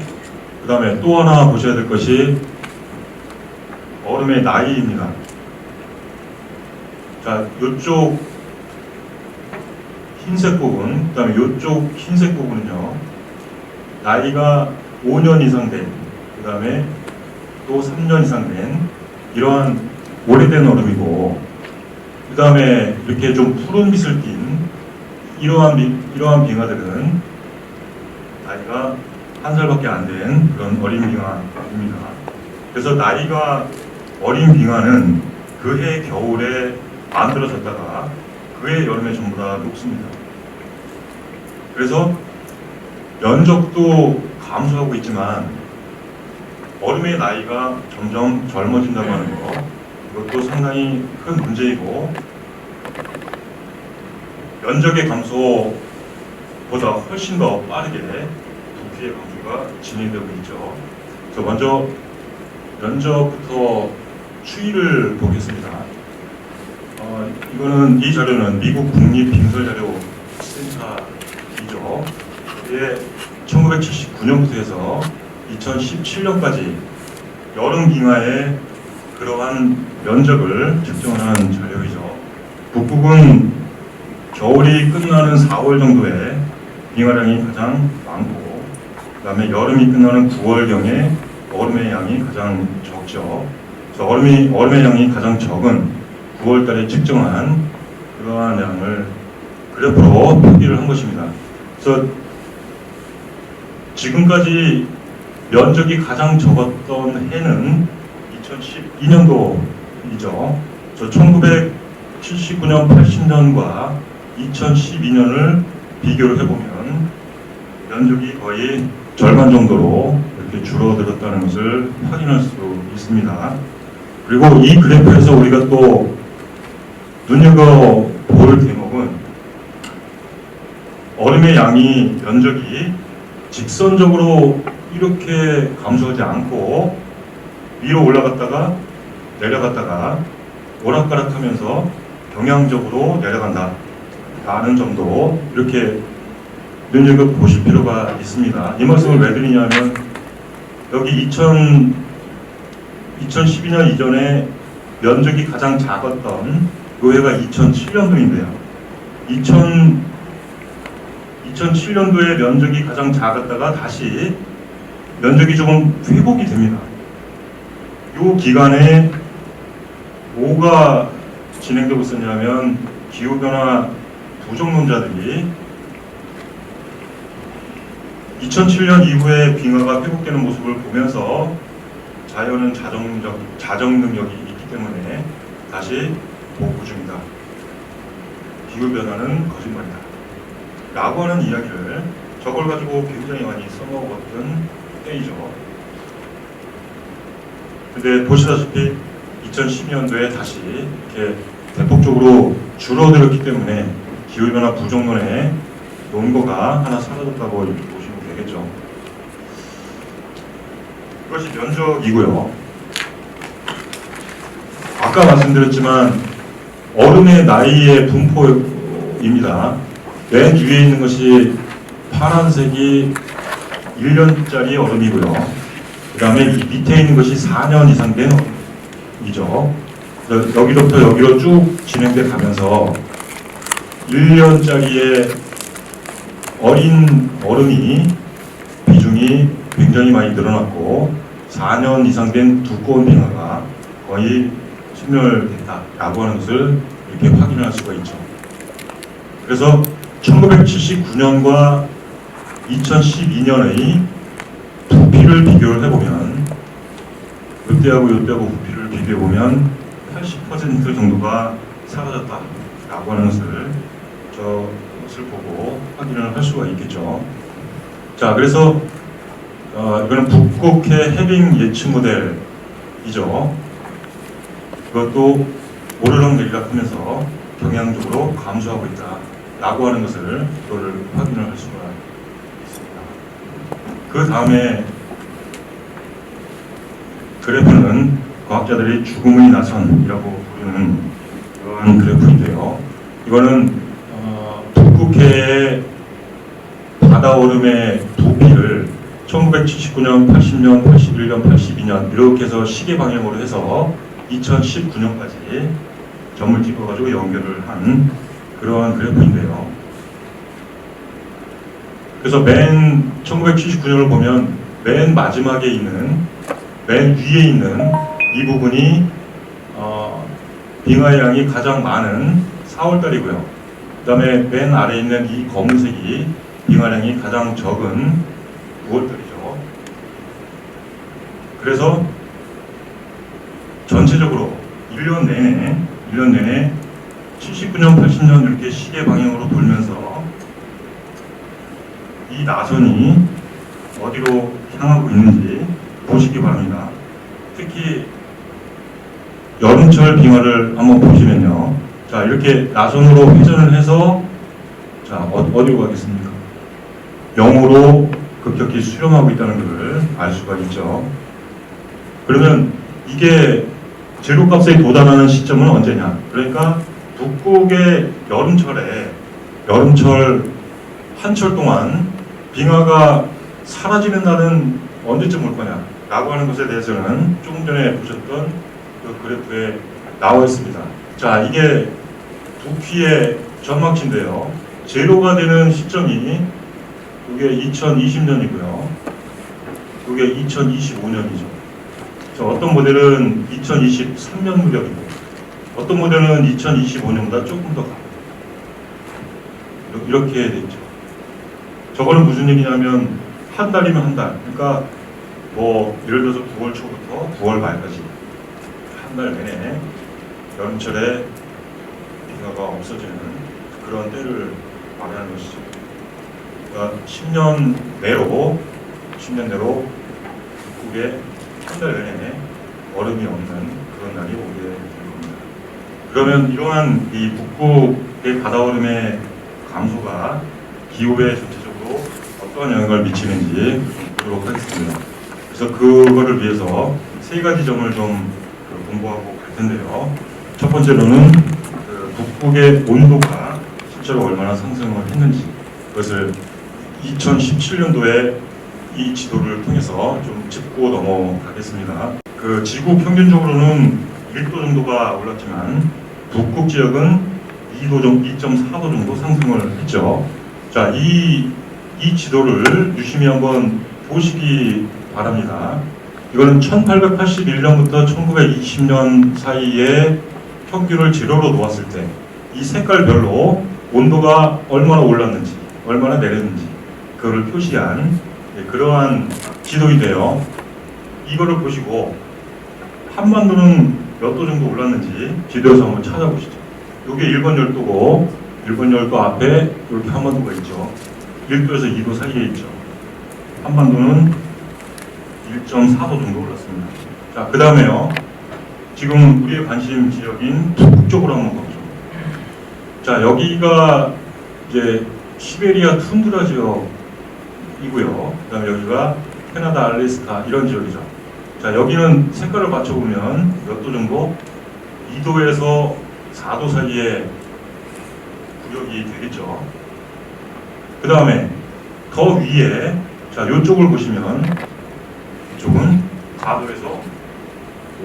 그 다음에 또 하나 보셔야 될 것이 얼음의 나이입니다. 자, 이쪽 흰색 부분, 그 다음에 이쪽 흰색 부분은요, 나이가 5년 이상 된, 그 다음에 또 3년 이상 된 이러한 오래된 얼음이고, 그 다음에 이렇게 좀 푸른 빛을 띤 이러한 빙하들은 나이가 1살밖에 안 된 그런 어린 빙하입니다. 그래서 나이가 어린 빙하는 그 해 겨울에 만들어졌다가 그 해 여름에 전부 다 녹습니다. 그래서 면적도 감소하고 있지만 얼음의 나이가 점점 젊어진다고 하는 것, 이것도 상당히 큰 문제이고, 면적의 감소보다 훨씬 더 빠르게 부피의 감소가 진행되고 있죠. 그래서 먼저 면적부터 추이를 보겠습니다. 이 자료는 미국 국립빙설자료센터이죠. 이게 1979년부터 해서 2017년까지 여름 빙하의 그러한 면적을 측정하는 자료이죠. 북극은 겨울이 끝나는 4월 정도에 빙하량이 가장 많고, 그 다음에 여름이 끝나는 9월경에 얼음의 양이 가장 적죠. 그래서 얼음의 양이 가장 적은 9월달에 측정한 그러한 양을 그래프로 표기를 한 것입니다. 그래서 지금까지 면적이 가장 적었던 해는 2012년도이죠. 1979년, 80년과 2012년을 비교를 해보면 면적이 거의 절반 정도로 이렇게 줄어들었다는 것을 확인할 수 있습니다. 그리고 이 그래프에서 우리가 또 눈여겨볼 대목은 얼음의 양이 면적이 직선적으로 이렇게 감소하지 않고 위로 올라갔다가 내려갔다가 오락가락하면서 경향적으로 내려간다 라는 점도 이렇게 눈여겨보실 필요가 있습니다. 이 말씀을 왜 드리냐면 여기 2012년 이전에 면적이 가장 작았던 그 해가 2007년도인데요. 2007년도에 면적이 가장 작았다가 다시 면적이 조금 회복이 됩니다. 이 기간에 뭐가 진행되고 있었냐면 기후변화 부정론자들이 2007년 이후에 빙하가 회복되는 모습을 보면서 자연은 자정 능력이 있기 때문에 다시 복구 중이다. 기후변화는 거짓말이다. 라고 하는 이야기를 저걸 가지고 굉장히 많이 써먹었던 때이죠. 근데 보시다시피 2012년도에 다시 이렇게 대폭적으로 줄어들었기 때문에 기후변화 부정론의 논거가 하나 사라졌다고 보시면 되겠죠. 이것이 면적이고요. 아까 말씀드렸지만 얼음의 나이의 분포입니다. 맨 위에 있는 것이 파란색이 1년짜리 얼음이고요. 그 다음에 이 밑에 있는 것이 4년 이상 된 얼음이죠. 여기로부터 여기로 쭉 진행돼 가면서 1년짜리의 어린 얼음이 비중이 굉장히 많이 늘어났고 4년 이상 된 두꺼운 빙하가 거의 소멸됐다라고 하는 것을 이렇게 확인할 수가 있죠. 그래서 1979년과 2012년의 부피를 비교를 해보면 이때하고 이때하고 부피를 비교해보면 80% 정도가 사라졌다라고 하는 것을 저것을 보고 확인을 할 수가 있겠죠. 자, 그래서 이거는 북극해 해빙 예측 모델이죠. 그것도 오르락 내리락 하면서 경향적으로 감소하고 있다라고 하는 것을 이거를 확인을 할 수가 있습니다. 그 다음에 그래프는 과학자들이 죽음의 나선이라고 부르는 그러한 그래프인데요. 이거는 북극해의 바다오름의 부피를 1979년, 80년, 81년, 82년 이렇게 해서 시계 방향으로 해서 2019년까지 점을 찍어가지고 연결을 한 그러한 그래프인데요. 그래서 맨 1979년을 보면 맨 마지막에 있는, 맨 위에 있는 이 부분이 빙하의 양이 가장 많은 4월달이고요. 그 다음에 맨 아래에 있는 이 검은색이 빙하량이 가장 적은 9월달이죠. 그래서 전체적으로 1년 내내 79년, 80년 이렇게 시계 방향으로 돌면서 이 나선이 어디로 향하고 있는지 보시기 바랍니다. 특히 여름철 빙하를 한번 보시면요. 자, 이렇게 나선으로 회전을 해서 자, 어디로 가겠습니까? 0으로 급격히 수렴하고 있다는 것을 알 수가 있죠. 그러면 이게 제로값에 도달하는 시점은 언제냐? 그러니까 북극의 여름철 한철 동안 빙하가 사라지는 날은 언제쯤 올 거냐? 라고 하는 것에 대해서는 조금 전에 보셨던 그 그래프에 나와 있습니다. 자, 이게 부피의 전망치인데요. 제로가 되는 시점이 이게 2020년이고요. 이게 2025년이죠. 어떤 모델은 2023년 무렵이고 어떤 모델은 2025년보다 조금 더 가요. 이렇게 돼 있죠. 저거는 무슨 얘기냐면 한 달이면 한 달. 그러니까 뭐 예를 들어서 9월 초부터 9월 말까지 한 달 내내 여름철에 빙하가 없어지는 그런 때를 말하는 것이죠. 그러니까 10년 내로 북극에 한 달 내내 얼음이 없는 그런 날이 오게 될 겁니다. 그러면 이러한 이 북극의 바다얼음의 감소가 기후에 전체적으로 어떠한 영향을 미치는지 보도록 하겠습니다. 그래서 그거를 위해서 세 가지 점을 좀 공부하고 갈 텐데요. 첫 번째로는 북극의 온도가 실제로 얼마나 상승을 했는지 그것을 2017년도에 이 지도를 통해서 좀 짚고 넘어가겠습니다. 그 지구 평균적으로는 1도 정도가 올랐지만 북극 지역은 2.4도 정도 상승을 했죠. 자, 이 지도를 유심히 한번 보시기 바랍니다. 이거는 1881년부터 1920년 사이에 평균을 제로로 놓았을 때 이 색깔별로 온도가 얼마나 올랐는지 얼마나 내렸는지 그거를 표시한 그러한 지도인데요. 이거를 보시고 한반도는 몇 도 정도 올랐는지 지도에서 한번 찾아보시죠. 이게 일본 열도고 일본 열도 앞에 이렇게 한반도가 있죠. 1도에서 2도 사이에 있죠. 한반도는 1.4도 정도 올랐습니다. 자, 그 다음에요. 지금 우리의 관심 지역인 북극 쪽으로 한번 가보죠. 자, 여기가 이제 시베리아 툰드라 지역이고요. 그 다음에 여기가 캐나다, 알래스카 이런 지역이죠. 자, 여기는 색깔을 맞춰보면 몇 도 정도? 2도에서 4도 사이에 구역이 되겠죠. 그 다음에 더 위에 자, 이쪽을 보시면 이쪽은 4도에서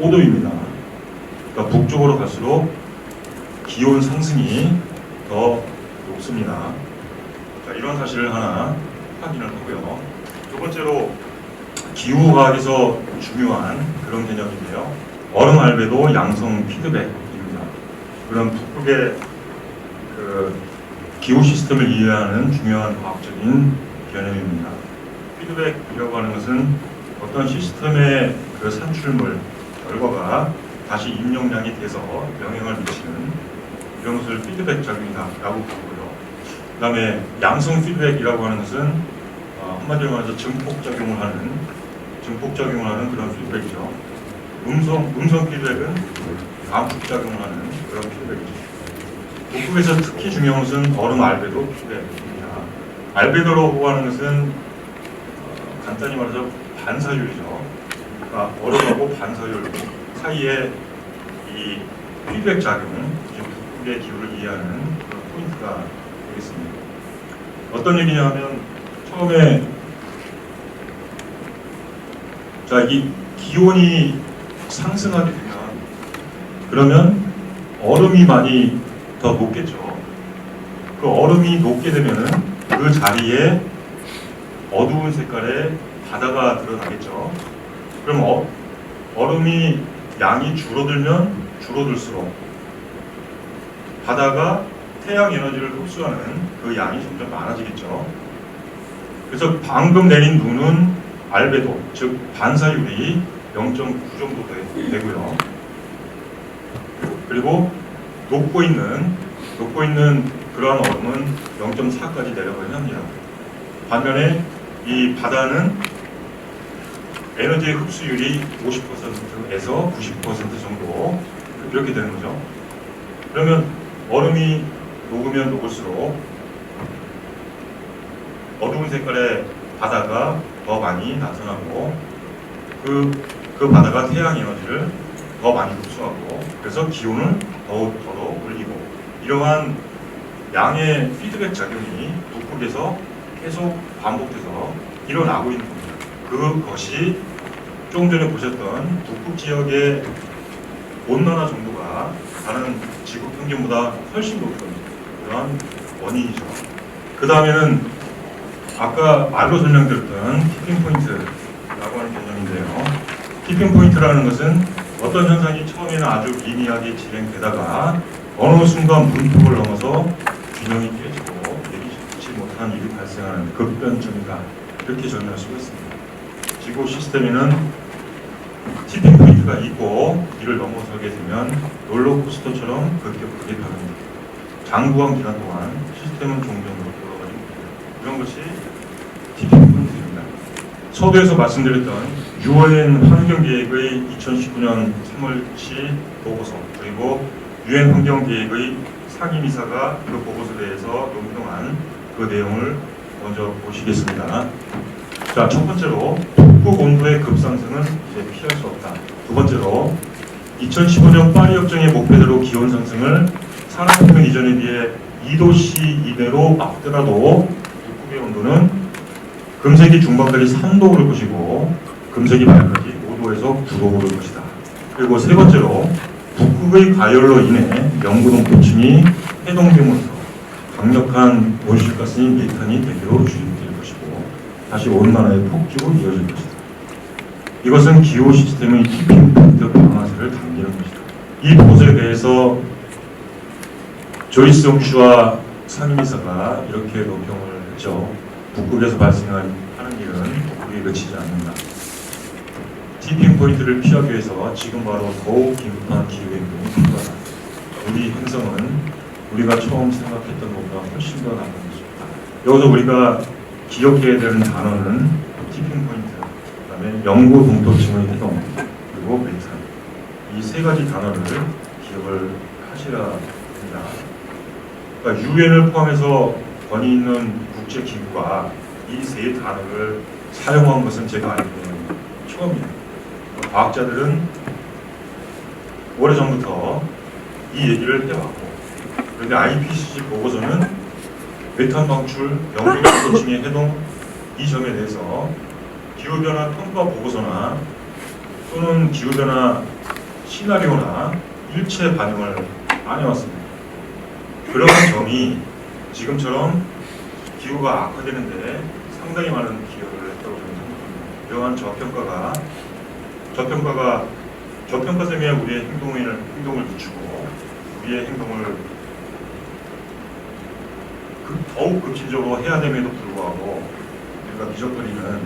5도입니다. 그러니까 북쪽으로 갈수록 기온 상승이 더 높습니다. 자, 이런 사실을 하나 확인을 하고요. 두 번째로 기후과학에서 중요한 그런 개념인데요. 얼음 알베도 양성 피드백입니다. 그런 북극의 그 기후 시스템을 이해하는 중요한 과학적인 개념입니다. 피드백이라고 하는 것은 어떤 시스템의 그 산출물, 결과가 다시 입력량이 돼서 영향을 미치는 이런 것을 피드백 작용이다라고 부르고요. 그 다음에 양성 피드백이라고 하는 것은 한마디로 말해서 증폭작용을 하는 그런 피드백이죠. 음성 피드백은 감축작용을 하는 그런 피드백이죠. 북극에서 특히 중요한 것은 얼음 알베도 피드백입니다. 알베도라고 하는 것은 간단히 말해서 반사율이죠. 그러니까 얼음하고 반사율 사이에 이 피드백 작용, 북극의 기후를 이해하는 그런 포인트가 되겠습니다. 어떤 얘기냐면 처음에 이 기온이 상승하게 되면 그러면 얼음이 많이 더 녹겠죠. 그 얼음이 녹게 되면은 그 자리에 어두운 색깔의 바다가 드러나겠죠. 그럼 얼음이 양이 줄어들면 줄어들수록 바다가 태양 에너지를 흡수하는 그 양이 점점 많아지겠죠. 그래서 방금 내린 눈은 알베도, 즉 반사율이 0.9 정도 되고요. 그리고 녹고 있는 그러한 얼음은 0.4까지 내려가야 합니다. 반면에 이 바다는 에너지의 흡수율이 50%에서 90% 정도 이렇게 되는 거죠. 그러면 얼음이 녹으면 녹을수록 어두운 색깔의 바다가 더 많이 나타나고 그 바다가 태양 에너지를 더 많이 흡수하고 그래서 기온을 더욱 올리고 이러한 양의 피드백 작용이 북극에서 계속 반복돼서 일어나고 있는 겁니다. 그것이 조금 전에 보셨던 북극 지역의 온난화 정도가 다른 지구 평균보다 훨씬 높은 그런 원인이죠. 그 다음에는 아까 말로 설명드렸던 티핑 포인트라고 하는 개념인데요. 티핑 포인트라는 것은 어떤 현상이 처음에는 아주 미미하게 진행되다가 어느 순간 분폭을 넘어서 균형이 깨지고 예기치 못한 일이 발생하는 급변점이다. 이렇게 설명할 수가 있습니다. 지구 시스템에는 티핑 포인트가 있고 이를 넘어서게 되면 롤러코스터처럼 급격하게 변합니다. 장구한 기간 동안 시스템은 종전으로 돌아가는 이런 것이 티핑 포인트입니다. 서두에서 말씀드렸던 UN 환경계획의 2019년 3월치 보고서 그리고 UN 환경계획의 상임이사가 그 보고서에 대해서 논평한 그 내용을 먼저 보시겠습니다. 자, 첫 번째로 북극 온도의 급상승은 이제 피할 수 없다. 두 번째로 2015년 파리 협정의 목표대로 기온 상승을 산업혁명 이전에 비해 2도씨 이내로 막더라도 북극의 온도는 금세기 중반까지 3도 오를 것이고 금세기 말까지 5도에서 9도 오를 것이다. 그리고 세 번째로 북극의 가열로 인해 영구동토층이 해동됨으로써 강력한 온실가스인 메탄이 대기로 주입될 것이고 다시 온난화의 폭주로 이어질 것이다. 이것은 기후 시스템의 티핑 포인트 방아쇠를 당기는 것이다. 이 보고서에 대해서 조이스 홍슈와 상임이사가 이렇게 논평을 했죠. 북극에서 발생하는 일은 북극에 그치지 않는다. 티핑 포인트를 피하기 위해서 지금 바로 더욱 긴급한 기후행동이 필요하다. 우리 행성은 우리가 처음 생각했던 것보다 훨씬 더 나쁜 것이다. 여기서 우리가 기억해야 되는 단어는 티핑 포인트, 그 다음에 영구 동토층의 해동, 그리고 메탄. 이 세 가지 단어를 기억을 하셔야 합니다. 그러니까 UN을 포함해서 권위 있는 국제기구가 이 세 단어를 사용한 것은 제가 알기로는 처음이에요. 과학자들은 오래전부터 이 얘기를 해왔고 그런데 IPCC 보고서는 메탄 방출, 영구동토층의 해동 이 점에 대해서 기후변화 평가 보고서나 또는 기후변화 시나리오나 일체 반영을 안 해왔습니다. 그런 점이 지금처럼 기후가 악화되는데 상당히 많은 기여를 했다고 저는 생각합니다. 이러한 저평가 때문에 우리의 행동을 늦추고 우리의 행동을 더욱 급진적으로 해야 됨에도 불구하고 우리가 미적거리는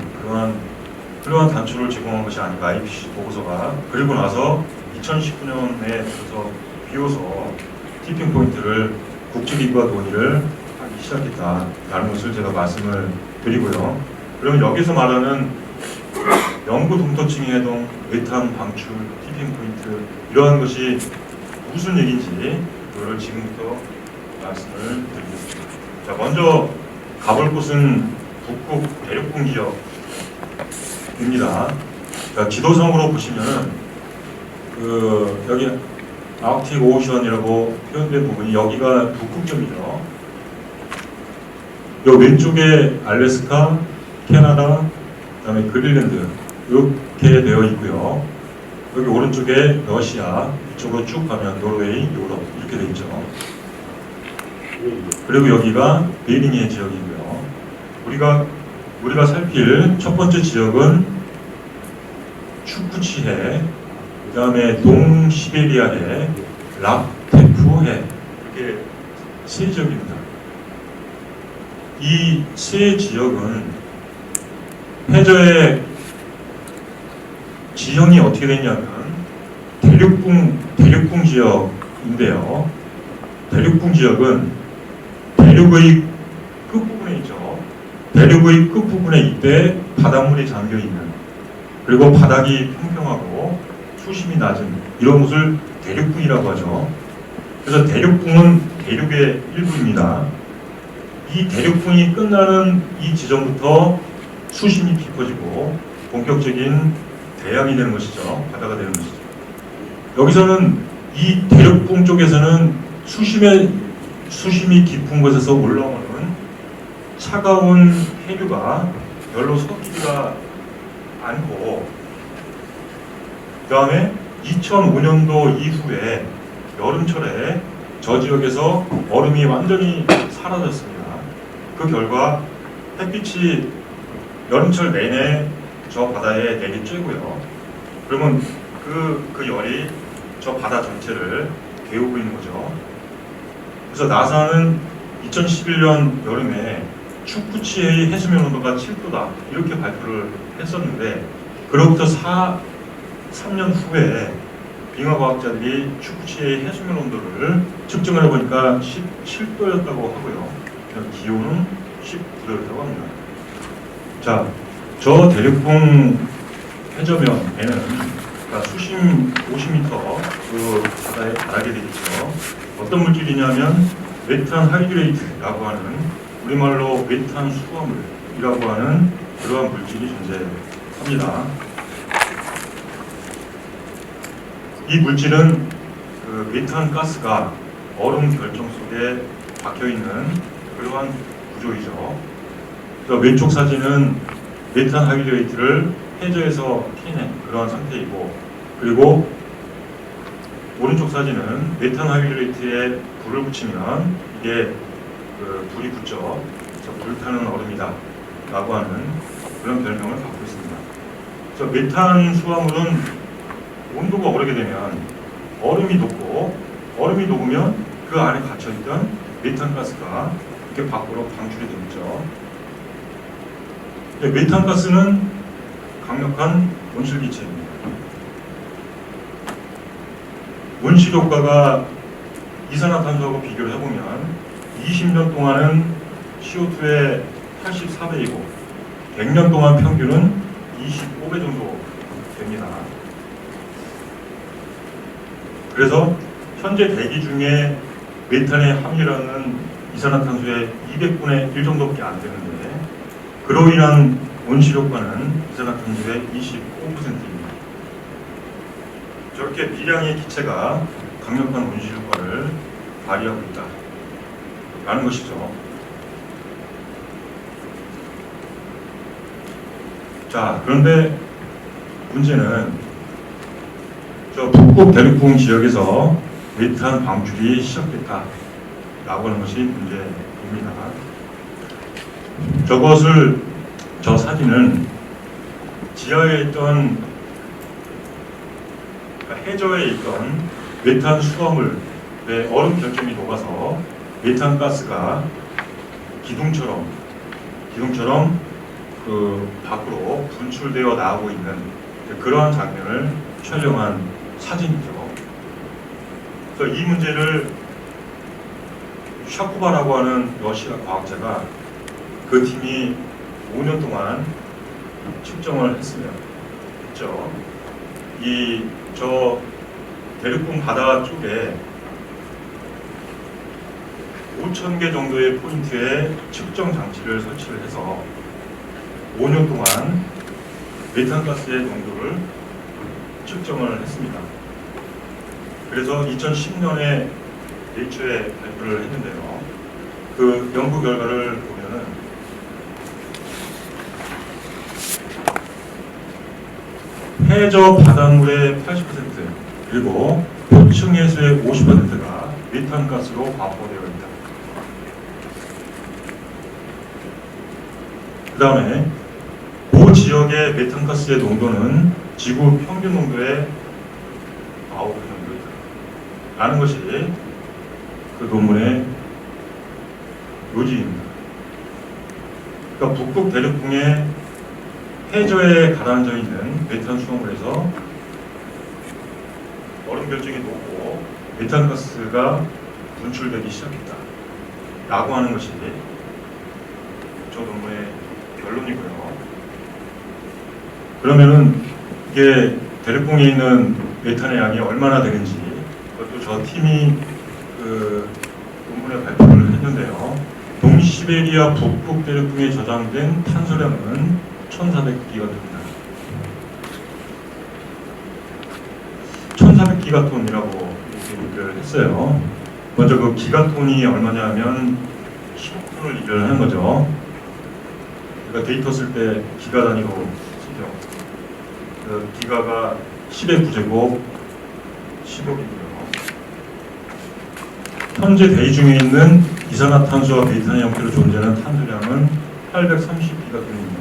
그러한 단초를 제공한 것이 아닌가. IPCC 보고서가 그리고 나서 2019년에 들어서 비로소 티핑 포인트를 국제기구와 논의를 하기 시작했다라는 것을 제가 말씀을 드리고요. 그러면 여기서 말하는 영구 동토층 해동, 메탄 방출, 티핑 포인트 이러한 것이 무슨 얘기인지 그거를 지금부터 말씀을 드리겠습니다. 자, 먼저 가볼 곳은 북극 대륙붕 지역입니다. 자, 지도상으로 보시면은 여기 아크틱 오션이라고 표현된 부분이 여기가 북극점이죠. 요 왼쪽에 알래스카, 캐나다, 그다음에 그린랜드 이렇게 되어 있고요. 여기 오른쪽에 러시아, 이쪽으로 쭉 가면 노르웨이, 유럽 이렇게 되어 있죠. 그리고 여기가 베링해 지역이고요. 우리가 살필 첫 번째 지역은 축구치해, 그 다음에 동시베리아해, 락테프해 이렇게 세 지역입니다. 이 세 지역은 해저의 지형이 어떻게 되냐면 대륙붕 지역인데요. 대륙붕 지역은 대륙의 끝부분에 있죠. 대륙의 끝부분에 이때 바닷물이 잠겨있는, 그리고 바닥이 평평하고 수심이 낮은 이런 곳을 대륙붕이라고 하죠. 그래서 대륙붕은 대륙의 일부입니다. 이 대륙붕이 끝나는 이 지점부터 수심이 깊어지고 본격적인 대양이 되는 것이죠. 바다가 되는 것이죠. 여기서는 이 대륙붕 쪽에서는 수심이 깊은 곳에서 올라오는 차가운 해류가 별로 섞이지가 않고, 그 다음에 2005년도 이후에 여름철에 저 지역에서 얼음이 완전히 사라졌습니다. 그 결과 햇빛이 여름철 내내 저 바다에 내리 쬐고요. 그러면 그 열이 저 바다 전체를 데우고 있는 거죠. 그래서 나사는 2011년 여름에 축구치해의 해수면 온도가 7도다 이렇게 발표를 했었는데, 그로부터 3년 후에 빙하과학자들이 축구치해의 해수면 온도를 측정을 해보니까 17도였다고 하고요. 기온은 19도였다고 합니다. 자, 저 대륙붕 해저면에는 그러니까 수심 50m 그 바다에 달하게 되겠죠. 어떤 물질이냐면 메탄 하이드레이트라고 하는, 우리말로 메탄 수화물이라고 하는 그러한 물질이 존재합니다. 이 물질은 그 메탄 가스가 얼음 결정 속에 박혀 있는 그러한 구조이죠. 그래서 왼쪽 사진은 메탄 하이드레이트를 해저에서 캐낸 그러한 상태이고, 그리고 오른쪽 사진은 메탄 하이드레이트에 불을 붙이면 이게 불이 붙죠. 그래서 불타는 얼음이다 라고 하는 그런 별명을 갖고 있습니다. 그래서 메탄 수화물은 온도가 오르게 되면 얼음이 녹으면 그 안에 갇혀있던 메탄 가스가 이렇게 밖으로 방출이 되겠죠. 메탄 가스는 강력한 온실기체입니다. 온실 효과가 이산화탄소하고 비교를 해보면 20년 동안은 CO2의 84배이고 100년 동안 평균은 25배 정도 됩니다. 그래서 현재 대기 중에 메탄의 함유량은 이산화탄소의 200분의 1 정도밖에 안 되는데, 그로 인한 온실 효과는 이산화탄소의 25%입니다. 저렇게 미량의 기체가 강력한 온실 효과를 발휘하고 있다라는 것이죠. 자, 그런데 문제는 저 북극 대륙붕 지역에서 메탄 방출이 시작됐다라고 하는 것이 문제입니다. 저 사진은 지하에 있던, 그러니까 해저에 있던 메탄 수화물의 얼음 결정이 녹아서 메탄 가스가 기둥처럼 그 밖으로 분출되어 나오고 있는 그러한 장면을 촬영한 사진이죠. 그래서 이 문제를 샤쿠바라고 하는 러시아 과학자가 그 팀이 5년 동안 측정을 했으면 했죠. 저 대륙붕 바다 쪽에 5,000개 정도의 포인트에 측정 장치를 설치를 해서 5년 동안 메탄가스의 농도를 측정을 했습니다. 그래서 2010년에 네이처에 발표를 했는데요. 그 연구 결과를 보면은 해저 바닷물의 80% 그리고 표층 해수의 50%가 메탄가스로 과포되어 있다. 그 다음에 그 지역의 메탄가스의 농도는 지구 평균 농도의 9배 정도 있다. 라는 것이 그 논문의 요지입니다. 그러니까 북극 대륙붕의 해저에 가라앉아 있는 메탄 수돗물에서 얼음 결정이 녹고 메탄가스가 분출되기 시작했다. 라고 하는 것이 저 논문의 결론이고요. 그러면은 이게 대륙붕에 있는 메탄의 양이 얼마나 되는지 그것도 저 팀이 그 논문에 발표를 했는데요. 동시베리아 북극 대륙붕에 저장된 탄소량은 1,400기가톤입니다. 1,400기가톤이라고 얘기를 했어요. 먼저 그 기가톤이 얼마냐면 15톤을 얘기를 하는 거죠. 그러니까 데이터 쓸 때 기가 단위로 쓰죠. 그 기가가 10의 9제곱 10억이고요. 현재 대기 중에 있는 이산화탄소와 메탄의 형태로 존재하는 탄소량은 830기가톤입니다.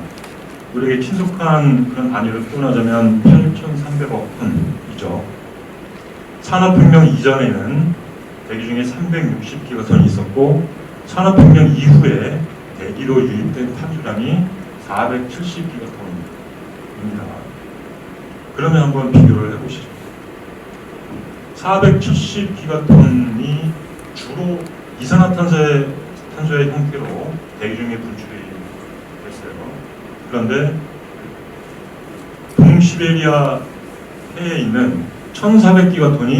우리에게 친숙한 그런 단위를 표현하자면 8,300억 톤이죠. 산업혁명 이전에는 대기 중에 360기가톤이 있었고 산업혁명 이후에 대기로 유입된 탄소량이 470기가톤입니다. 그러면 한번 비교를 해보시죠. 470기가톤이 주로 이산화탄소의 형태로 대기 중에 분출이 됐어요. 그런데 동시베리아 해에 있는 1,400기가톤이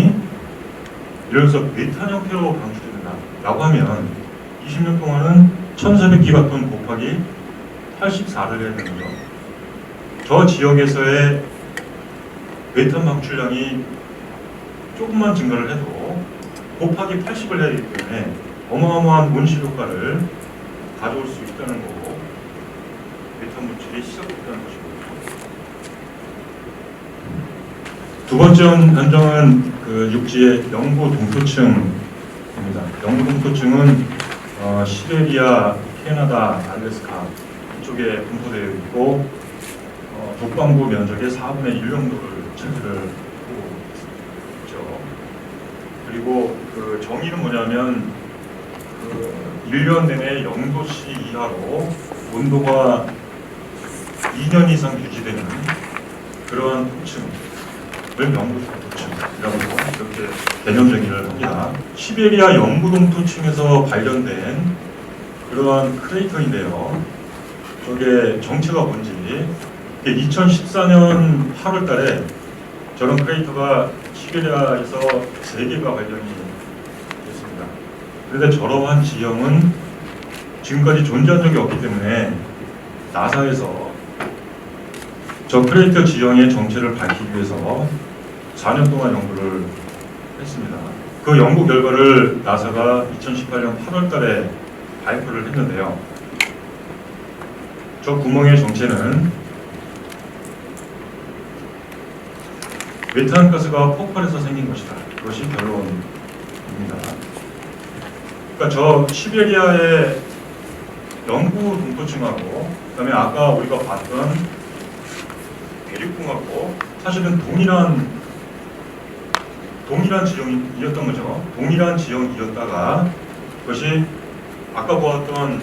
예를 들어서 메탄 형태로 방출된다라고 하면 20년 동안은 1,400기가톤 곱하기 84를 해야 되는 거죠. 저 지역에서의 메탄 방출량이 조금만 증가를 해도 곱하기 80을 해야 되기 때문에 어마어마한 온실 효과를 가져올 수 있다는 거고 메탄 분출이 시작됐다는 것이고 두 번째 현정은 그 육지의 영구 동토층입니다. 영구 동토층은 시베리아, 캐나다, 알래스카 이쪽에 분포되어 있고 북반구 면적의 4분의 1 정도를 차지를 하고 있죠. 그리고 그 정의는 뭐냐면 그 1년 내내 0도씨 이하로 온도가 2년 이상 유지되는 그러한 토층을 영구 동토층이라고 이렇게 개념 정의를 합니다. 시베리아 영구 동토층에서 발견된 그러한 크레이터인데요. 저게 정체가 뭔지 2014년 8월 달에 저런 크레이터가 시베리아에서 3개가 발견이 됐습니다. 그런데 저러한 지형은 지금까지 존재한 적이 없기 때문에 나사에서 저 크레이터 지형의 정체를 밝히기 위해서 4년 동안 연구를 했습니다. 그 연구 결과를 나사가 2018년 8월 달에 발표를 했는데요. 저 구멍의 정체는 메탄가스가 폭발해서 생긴 것이다. 그것이 결론입니다. 그러니까 저 시베리아의 영구 동토층하고 그다음에 아까 우리가 봤던 대륙붕하고 사실은 동일한 지형이었던 거죠. 동일한 지형이었다가 그것이 아까 보았던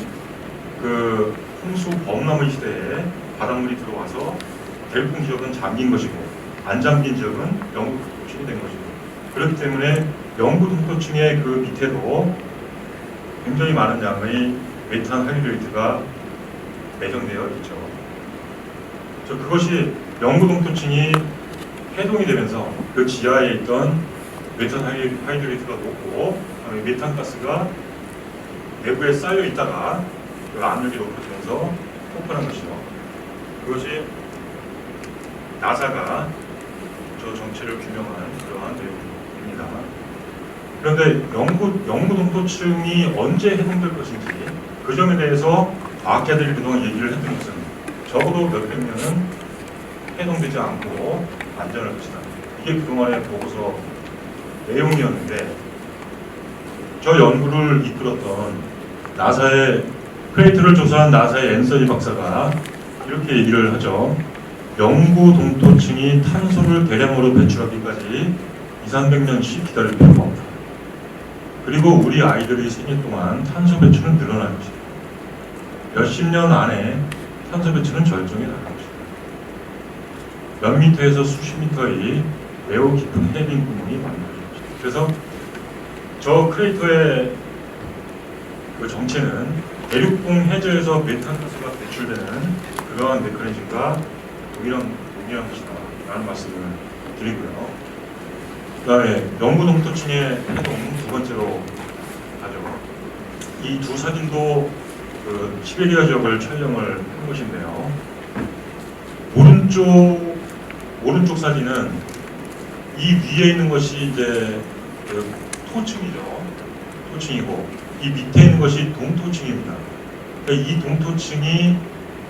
그 홍수 범나무 시대에 바닷물이 들어와서 대륙붕 지역은 잠긴 것이고 안 잠긴 지역은 영구 동토층이 된 것이고 그렇기 때문에 영구 동토층의 그 밑에도 굉장히 많은 양의 메탄 하이드레이트가 매정되어 있죠. 그것이 영구 동토층이 해동이 되면서 그 지하에 있던 메탄 하이드레이트가 녹고 메탄가스가 내부에 쌓여 있다가 그 압력이 높아지면서 폭발한 것이죠. 그것이 나사가 저 정체를 규명한 그러한 내용입니다. 그런데 영구 동토층이 언제 해동될 것인지 그 점에 대해서 과학자들이 그동안 얘기를 했던 것은 적어도 몇백 년은 해동되지 않고 안전할 것이다. 이게 그동안의 보고서 내용이었는데 저 연구를 이끌었던 나사의 크레이터를 조사한 나사의 앤서니 박사가 이렇게 얘기를 하죠. 영구 동토층이 탄소를 대량으로 배출하기까지 200~300년씩 기다릴 필요가 없다. 그리고 우리 아이들이 생일 동안 탄소 배출은 늘어날 것이다. 몇십 년 안에 탄소 배출은 절정에 달할 것이다. 몇 미터에서 수십 미터의 매우 깊은 해빙 구멍이 만들어질 것이다. 그래서 저 크레이터의 그 정체는 대륙봉 해저에서 메탄가스가 배출되는 그러한 메커니즘과 동일한 것이다 라는 말씀을 드리고요. 그 다음에 영구 동토층의 해동 두 번째로 하죠. 이 두 사진도 그 시베리아 지역을 촬영을 한 것인데요. 오른쪽 사진은 이 위에 있는 것이 이제 그 토층이죠. 토층이고 이 밑에 있는 것이 동토층입니다. 그러니까 이 동토층이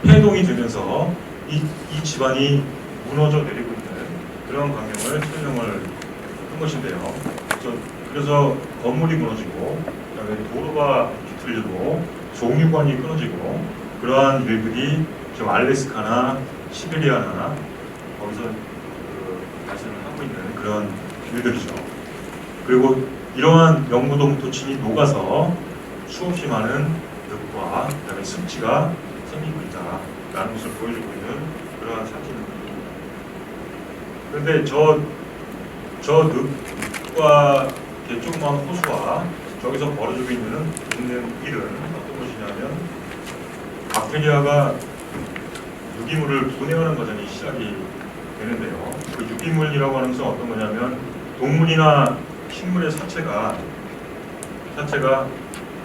해동이 되면서 이 집안이 무너져 내리고 있는 그런 광경을 촬영을 한 것인데요. 그래서 건물이 무너지고 그다음에 도로가 뒤틀리고 송유관이 끊어지고 그러한 일들이 지금 알래스카나 시베리아나 거기서 발생을 하고 있는 그런 일들이죠. 그리고 이러한 영구 동토층이 녹아서 수없이 많은 늪과 그다음에 습지가 생기고 있다라는 것을 보여주고 있는 그러한 사진입니다. 그런데 저 늪과 조그마한 호수와 저기서 벌어지고 있는 일은 어떤 것이냐면 박테리아가 유기물을 분해하는 과정이 시작이 되는데요. 그 유기물이라고 하는 것은 어떤 거냐면 동물이나 식물의 사체가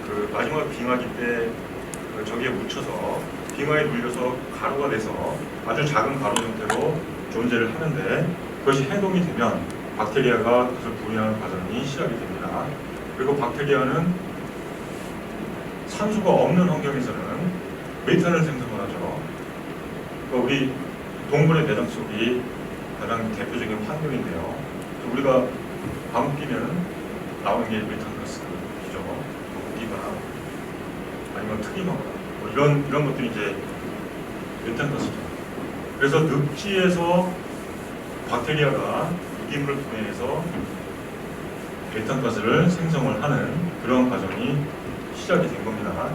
그 마지막 빙하기 때 저기에 묻혀서 빙하에 눌려서 가루가 돼서 아주 작은 가루 형태로 존재를 하는데 그것이 해동이 되면 박테리아가 그것을 분해하는 과정이 시작이 됩니다. 그리고 박테리아는 산소가 없는 환경에서는 메탄을 생성을 하죠. 그러니까 우리 동물의 내장 속이 가장 대표적인 환경인데요. 우리가 방귀 끼면 나오는 게 메탄가스이죠. 공기가 아니면 트림하거나 뭐 이런 것들이 이제 메탄가스죠. 그래서 늪지에서 박테리아가 유기물을 분해해서 메탄가스를 생성을 하는 그런 과정이 시작이 된 겁니다.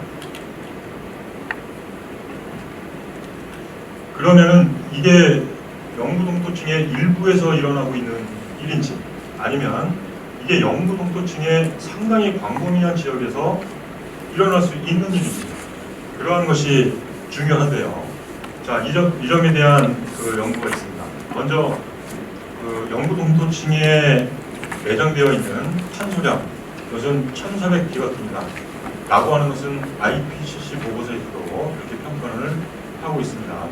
그러면은 이게 영구 동토층의 일부에서 일어나고 있는 일인지 아니면 이게 영구 동토층의 상당히 광범위한 지역에서 일어날 수 있는 일인지 그러한 것이 중요한데요. 자, 이 점에 대한 그 연구가 있습니다. 먼저 그 영구 동토층에 내장되어 있는 탄소량, 이것은 1,400기가톤이다 라고 하는 것은 IPCC 보고서에서도 이렇게 평가를 하고 있습니다.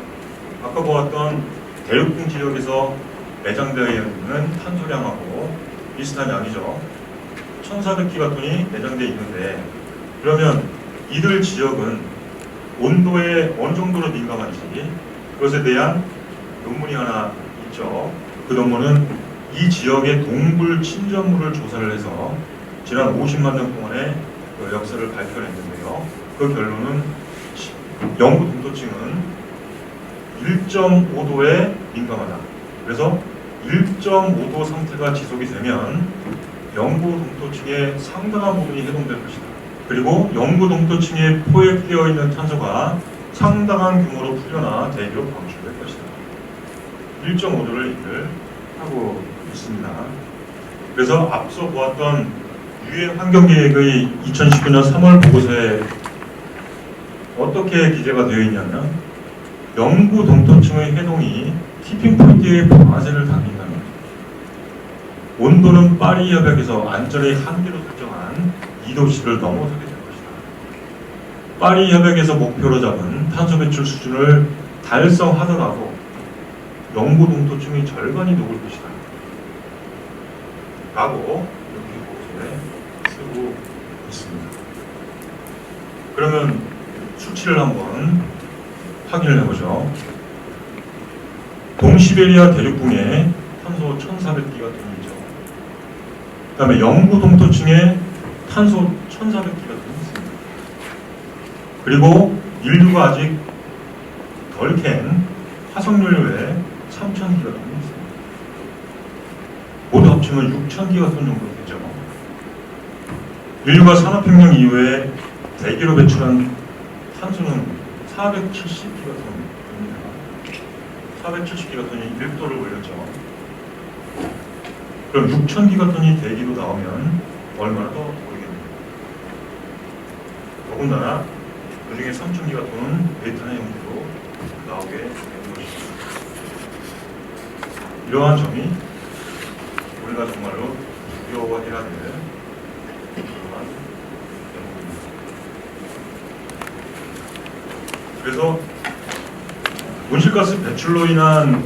아까 보았던 대륙봉 지역에서 내장되어 있는 탄소량하고 비슷한 양이죠. 1,400기가톤이 내장되어 있는데 그러면 이들 지역은 온도에 어느 정도로 민감한지 그것에 대한 논문이 하나 있죠. 그 논문은 이 지역의 동굴 침전물을 조사를 해서 지난 50만 년 동안의 그 역사를 발표했는데요. 그 결론은 영구 동토층은 1.5도에 민감하다. 그래서 1.5도 상태가 지속이 되면 영구 동토층의 상당한 부분이 해동될 것이다. 그리고 영구 동토층에 포획되어 있는 탄소가 상당한 규모로 풀려나 대기로 방출될 것이다. 1.5도를 얘기를 하고 있습니다. 그래서 앞서 보았던 유엔 환경계획의 2019년 3월 보고서에 어떻게 기재가 되어 있냐면 영구 동토층의 해동이 티핑 포인트의 방아쇠를 당긴다는 거죠. 온도는 파리 협약에서 안전의 한계로 설정한 2도씨를 넘어서게 될 것이다. 파리 협약에서 목표로 잡은 탄소 배출 수준을 달성하더라도 영구 동토층의 절반이 녹을 것이다. 라고 이렇게 보고서에 쓰고 있습니다. 그러면 수치를 한번 확인을 해보죠. 동시베리아 대륙붕에 탄소 1,400기가톤이죠. 그 다음에 영구 동토층에 탄소 1,400기가톤이 있습니다. 그리고 인류가 아직 덜 캔 화석연료에 3,000기가톤이 있습니다. 모두 합치면 6,000기가톤 정도 되죠. 인류가 산업혁명 이후에 대기로 배출한 탄소는 470기가톤입니다. 470기가톤이 1도를 올렸죠. 그럼 6,000기가톤이 대기로 나오면 얼마나 더 오르겠습니까? 더군다나 그 중에 3,000기가톤은 메탄의 형태로 나오게 되는 것입니다. 이러한 점이 우리가 정말로 두려워해야 될 그러한 대목입니다. 그래서 온실가스 배출로 인한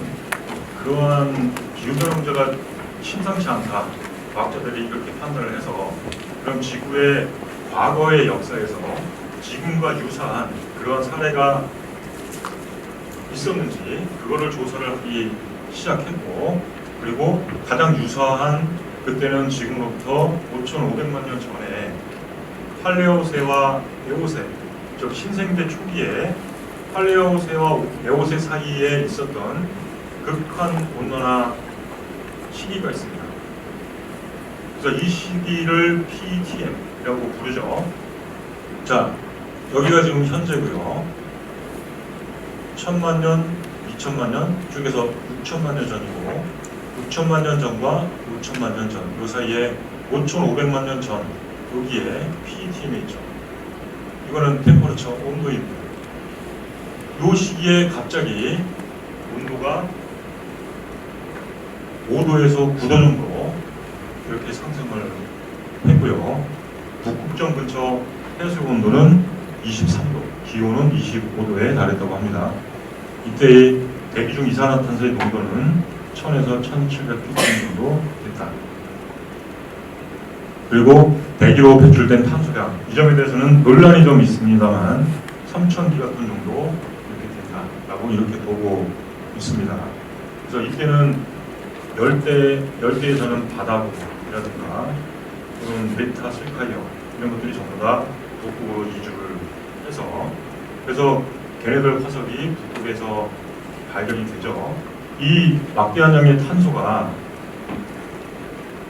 그러한 기후변화 문제가 심상치 않다. 과학자들이 이렇게 판단을 해서 그럼 지구의 과거의 역사에서 지금과 유사한 그러한 사례가 있었는지 그거를 조사를 하기 시작했고, 그리고 가장 유사한 그때는 지금으로부터 5,500만 년 전에 팔레오세와 에오세, 즉 신생대 초기에 팔레오세와 에오세 사이에 있었던 극한 온난화 시기가 있습니다. 그래서 이 시기를 PTM이라고 부르죠. 자, 여기가 지금 현재고요. 1,000만 년, 2,000만 년 중에서 6,000만 년 전이고 6,000만 년 전과 5,000만 년 전, 이 사이에 5,500만 년 전, 여기에 PTM이 있죠. 이거는 템퍼러처 온도입니다. 이 시기에 갑자기 온도가 5도에서 9도 정도 이렇게 상승을 했고요. 북극점 근처 해수욕 온도는 23도, 기온은 25도에 달했다고 합니다. 이때의 대기 중 이산화탄소의 농도는 1000에서 1700ppm 정도 됐다. 그리고 대기로 배출된 탄소량, 이 점에 대해서는 논란이 좀 있습니다만 3000기가톤 정도 이렇게 된다라고 이렇게 보고 있습니다. 그래서 이때는 열대에서는 바다고라든가 또는 메타슬카이어 이런 것들이 전부 다 북극으로 이주를 해서, 그래서 걔네들 화석이 북극에서 발견이 되죠. 이 막대한 양의 탄소가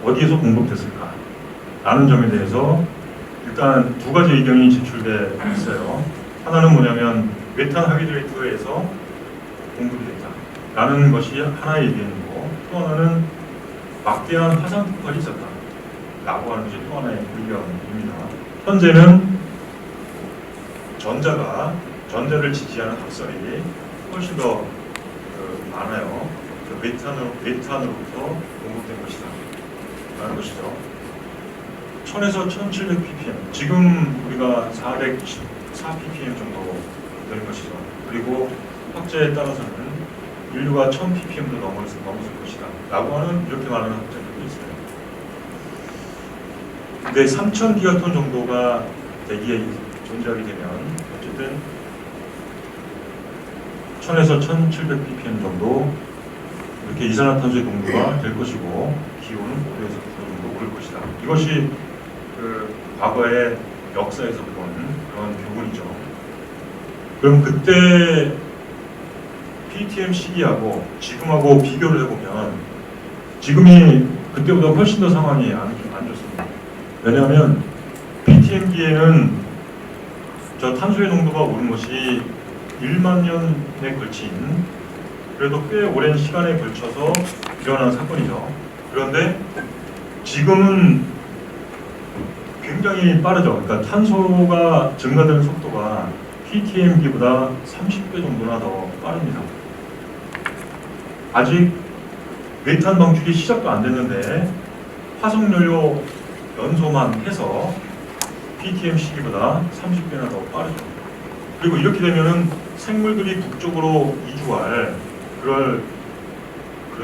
어디에서 공급됐을까? 라는 점에 대해서 일단 두 가지 의견이 제출돼 있어요. 하나는 뭐냐면 메탄 하이드레이트에서 공급이 됐다 라는 것이 하나의 의견이고, 또 하나는 막대한 화산 폭발이 있었다 라고 하는 것이 또 하나의 의견입니다. 현재는 전자를 지지하는 합성이 훨씬 더 많아요. 메탄으로부터 공급된 것이다 라는 것이죠. 1000에서 1700ppm, 지금 우리가 414ppm 정도 되는 것이죠. 그리고 학자에 따라서는 인류가 1000ppm도 넘었을 것이다 라고 하는, 이렇게 말하는 학자들도 있어요. 근데 3000기가톤 정도가 대기에 존재하게 되면 어쨌든 1000에서 1700ppm 정도 이렇게 이산화탄소의 농도가 될 것이고, 기온은 5도에서 9도 정도 오를 것이다. 이것이 그 과거의 역사에서 본 그런 교훈이죠. 그럼 그때 PTM 시기하고 지금하고 비교를 해보면 지금이 그때보다 훨씬 더 상황이 안 좋습니다. 왜냐하면 PTM기에는 저 탄소의 농도가 오른 것이 1만 년에 걸친, 그래도 꽤 오랜 시간에 걸쳐서 일어난 사건이죠. 그런데 지금은 굉장히 빠르죠. 그러니까 탄소가 증가되는 속도가 PTM기보다 30배 정도나 더 빠릅니다. 아직 메탄 방출이 시작도 안 됐는데 화석연료 연소만 해서 PTM 시기보다 30배나 더 빠르죠. 그리고 이렇게 되면은 생물들이 북쪽으로 이주할 그럴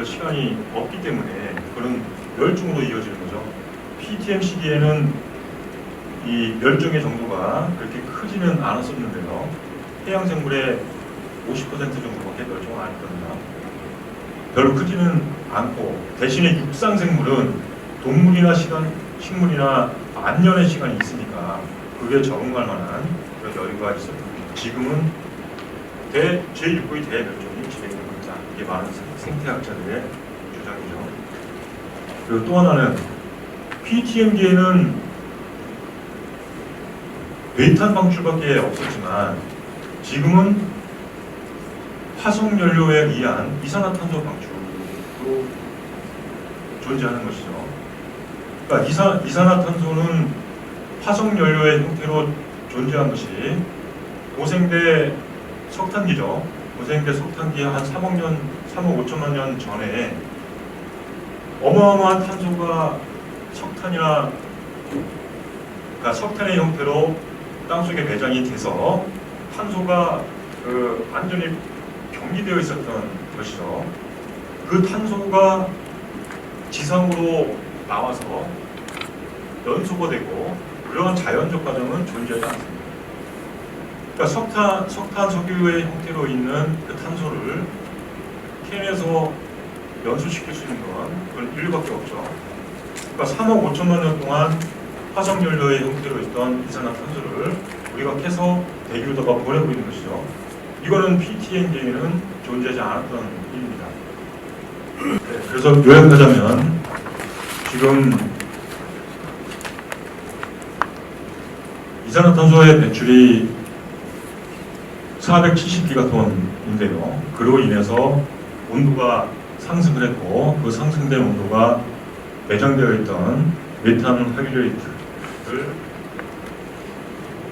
시간이 없기 때문에 그런 멸종으로 이어지는 거죠. PTM 시기에는 이 멸종의 정도가 그렇게 크지는 않았었는데요. 해양 생물의 50% 정도밖에 멸종을 안 했거든요. 별로 크지는 않고 대신에 육상 생물은 동물이나 식물이나 만년의 시간이 있으니까 그게 적응할 만한 그런 여유가 있었고 지금은 제6의 대멸종이 진행되고 있다. 이게 많은 생태학자들의 주장이죠. 그리고 또 하나는 PTM기에는 메탄 방출밖에 없었지만 지금은 화석연료에 의한 이산화탄소 방출도 존재하는 것이죠. 그러니까 이산화탄소는 화석연료의 형태로 존재한 것이 고생대 석탄기죠. 고생대 석탄기 한 3억 5천만 년 전에 어마어마한 탄소가 그러니까 석탄의 형태로 땅속에 매장이 돼서 탄소가 완전히 병리되어 있었던 것이죠. 그 탄소가 지상으로 나와서 연소가 되고 그러한 자연적 과정은 존재하지 않습니다. 그러니까 석탄, 석유의 형태로 있는 그 탄소를 캔에서 연소시킬 수 있는 건 그건 인류밖에 없죠. 그러니까 3억 5천만 년 동안 화석연료의 형태로 있던 이산화탄소를 우리가 캐서 대기로다가 보내고 있는 것이죠. 이거는 PTM기에는 존재하지 않았던 일입니다. 네, 그래서 요약하자면 지금 이산화탄소의 배출이 470기가톤인데요. 그로 인해서 온도가 상승을 했고 그 상승된 온도가 매장되어 있던 메탄 하이드레이트를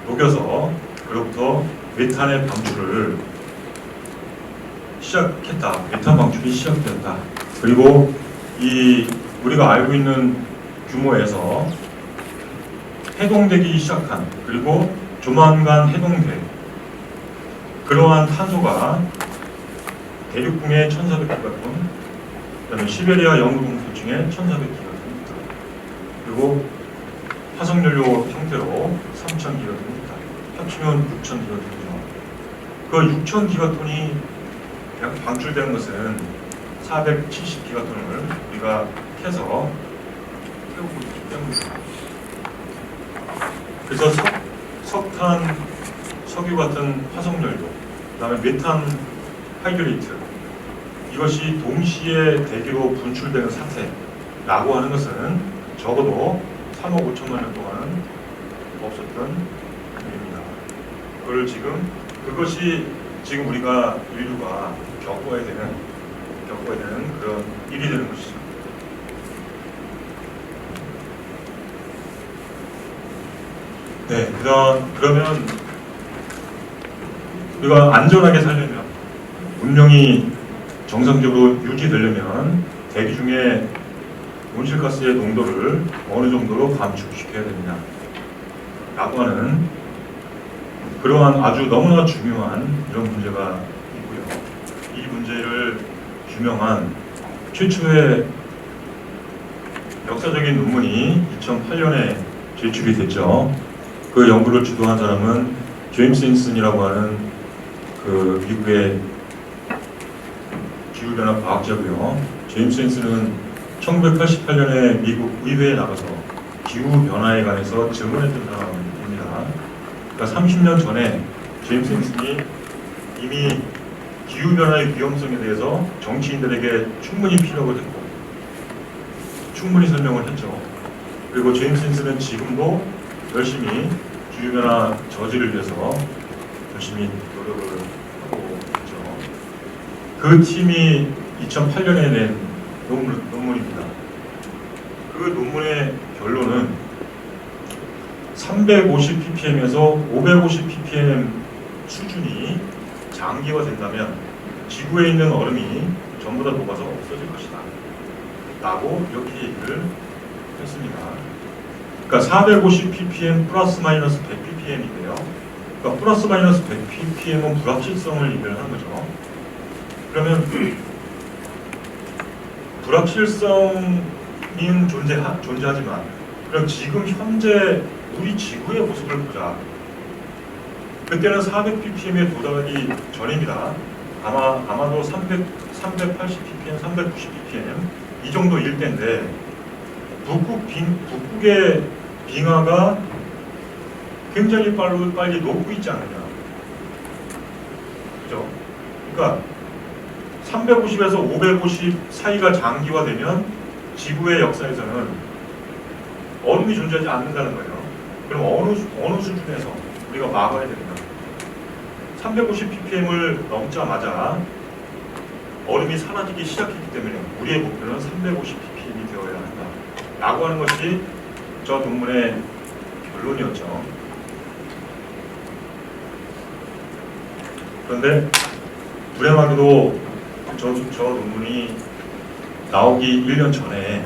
녹여서 그로부터 메탄의 방출을 시작했다. 메탄 방출이 시작되었다. 그리고 우리가 알고 있는 규모에서 해동되기 시작한 그리고 조만간 해동될 그러한 탄소가 대륙붕의 1400기가톤, 그다음에 시베리아 영구동소층의 1400기가톤입니다. 그리고 화석연료 형태로 3000기가톤입니다. 합치면 6000기가톤이죠. 그 6000기가톤이 방출되는 것은 470기가톤을 우리가 캐서 태우고 있기 때문입니다. 그래서 석탄, 석유 같은 화석연료, 그 다음에 메탄 하이드레이트 이것이 동시에 대기로 분출되는 사태라고 하는 것은 적어도 3억 5천만 년 동안 없었던 일입니다. 그것이 지금 우리가 인류가 겪어야 되는 그런 일이 되는 것이죠. 네, 그러면 우리가 안전하게 살려면 문명이 정상적으로 유지되려면 대기 중에 온실가스의 농도를 어느 정도로 감축시켜야 됩니다. 라고 하는 그러한 아주 너무나 중요한 이런 문제가 있고요. 이 문제를 규명한 최초의 역사적인 논문이 2008년에 제출이 됐죠. 그 연구를 주도한 사람은 제임스 힌슨이라고 하는 그 미국의 기후변화 과학자고요. 제임스 힌슨은 1988년에 미국 의회에 나가서 기후변화에 관해서 증언했던 사람입니다. 그러니까 30년 전에 제임스 힌슨이 이미 기후변화의 위험성에 대해서 정치인들에게 충분히 피력을 했고 충분히 설명을 했죠. 그리고 제임스 힌슨은 지금도 열심히 기후변화 저지를 위해서 열심히 노력을 하고 있죠. 그 팀이 2008년에 낸 논문입니다. 그 논문의 결론은 350 ppm에서 550 ppm 수준이 장기화된다면 지구에 있는 얼음이 전부 다 녹아서 없어질 것이다 라고 이렇게 얘기를 했습니다. 그러니까 450 ppm 플러스 마이너스 100 ppm인데요. 그러니까 플러스 마이너스 100 ppm은 불확실성을 얘기를 하는 거죠. 그러면 불확실성은 존재하지만 그럼 지금 현재 우리 지구의 모습을 보자. 그때는 400 ppm에 도달하기 전입니다. 아마도 380 ppm, 390 ppm 이 정도일 때인데 북극의 빙하가 굉장히 빨리 녹고 있지 않느냐. 그죠? 그러니까 350에서 550 사이가 장기화되면 지구의 역사에서는 얼음이 존재하지 않는다는 거예요. 그럼 어느 수준에서 우리가 막아야 됩니다. 350 ppm을 넘자마자 얼음이 사라지기 시작했기 때문에 우리의 목표는 350 ppm이 되어야 한다 라고 하는 것이 저 논문의 결론이었죠. 그런데 불행하게도 저 논문이 나오기 1년 전에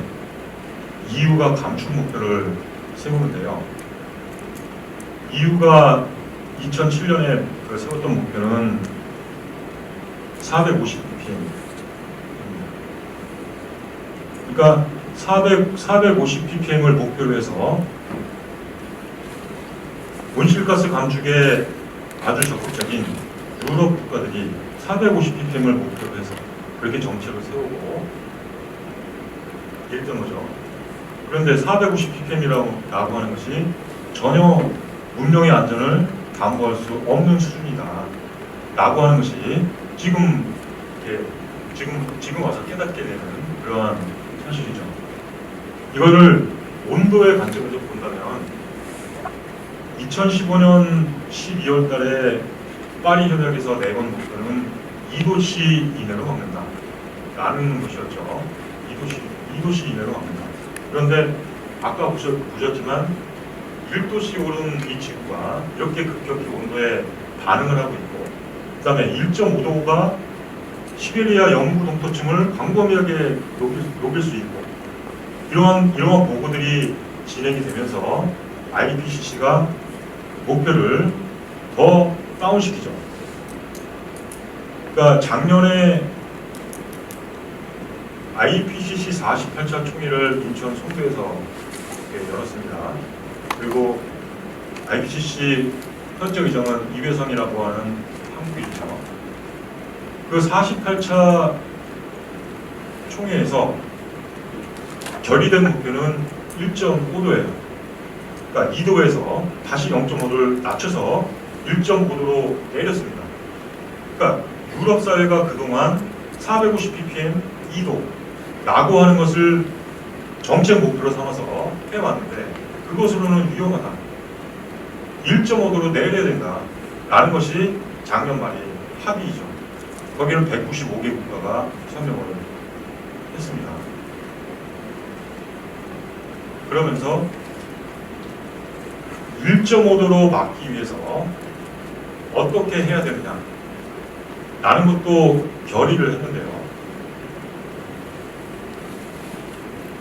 EU가 감축 목표를 세우는데요. EU가 2007년에 세웠던 목표는 450 ppm입니다. 그러니까 450 ppm을 목표로 해서 온실가스 감축에 아주 적극적인 유럽 국가들이 450 ppm을 목표로 해서 그렇게 정책을 세우고 이랬던 거죠. 그런데 450 ppm이라고 하는 것이 전혀 문명의 안전을 담보할 수 없는 수준이다 라고 하는 것이 지금 와서 깨닫게 되는 그러한 사실이죠. 이거를 온도의 관점에서 본다면 2015년 12월 달에 파리 협약에서 내건 목표는 2도씨 이내로 막는다 라는 것이었죠. 2도씨 이내로 막는다. 그런데 아까 보셨지만 1도씨 오른 이 지구가 이렇게 급격히 온도에 반응을 하고 있고, 그 다음에 1.5도가 시베리아 영구 동토층을 광범위하게 녹일 수 있고, 이러한 보고들이 진행이 되면서 IPCC가 목표를 더 다운시키죠. 그러니까 작년에 IPCC 48차 총회를 인천 송도에서 열었습니다. 그리고 IPCC 현직 의장은 이회성이라고 하는 한국인이죠. 그 48차 총회에서 결의된 목표는 1.5도예요. 그러니까 2도에서 다시 0.5도를 낮춰서 1.5도로 내렸습니다. 그러니까 유럽 사회가 그동안 450 ppm 2도 라고 하는 것을 정책 목표로 삼아서 해왔는데 그것으로는 위험하다. 1.5도로 내려야 된다 라는 것이 작년 말이 합의이죠. 거기는 195개 국가가 서명을 했습니다. 그러면서 1.5도로 막기 위해서 어떻게 해야 되느냐 라는 것도 결의를 했는데요.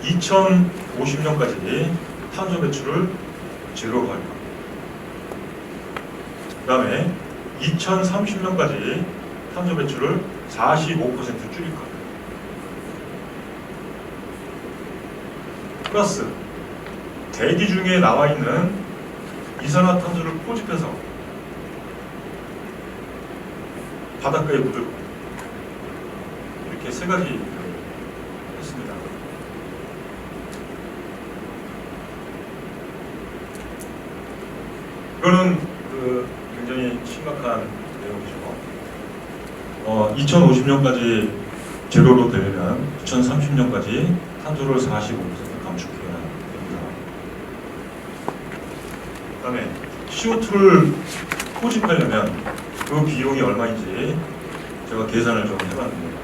2050년까지 탄소 배출을 제로로 할 것. 그 다음에 2030년까지 탄소 배출을 45% 줄일 것. 플러스 대기 중에 나와 있는 이산화탄소를 포집해서 바닷가에 묻을 것. 이렇게 세 가지 했습니다. 이거는 굉장히 심각한 내용이죠. 2050년까지 제로로 되려면 2030년까지 탄소를 45% 감축해야 됩니다. 그 다음에 CO2를 포집하려면 그 비용이 얼마인지 제가 계산을 좀 해봤는데,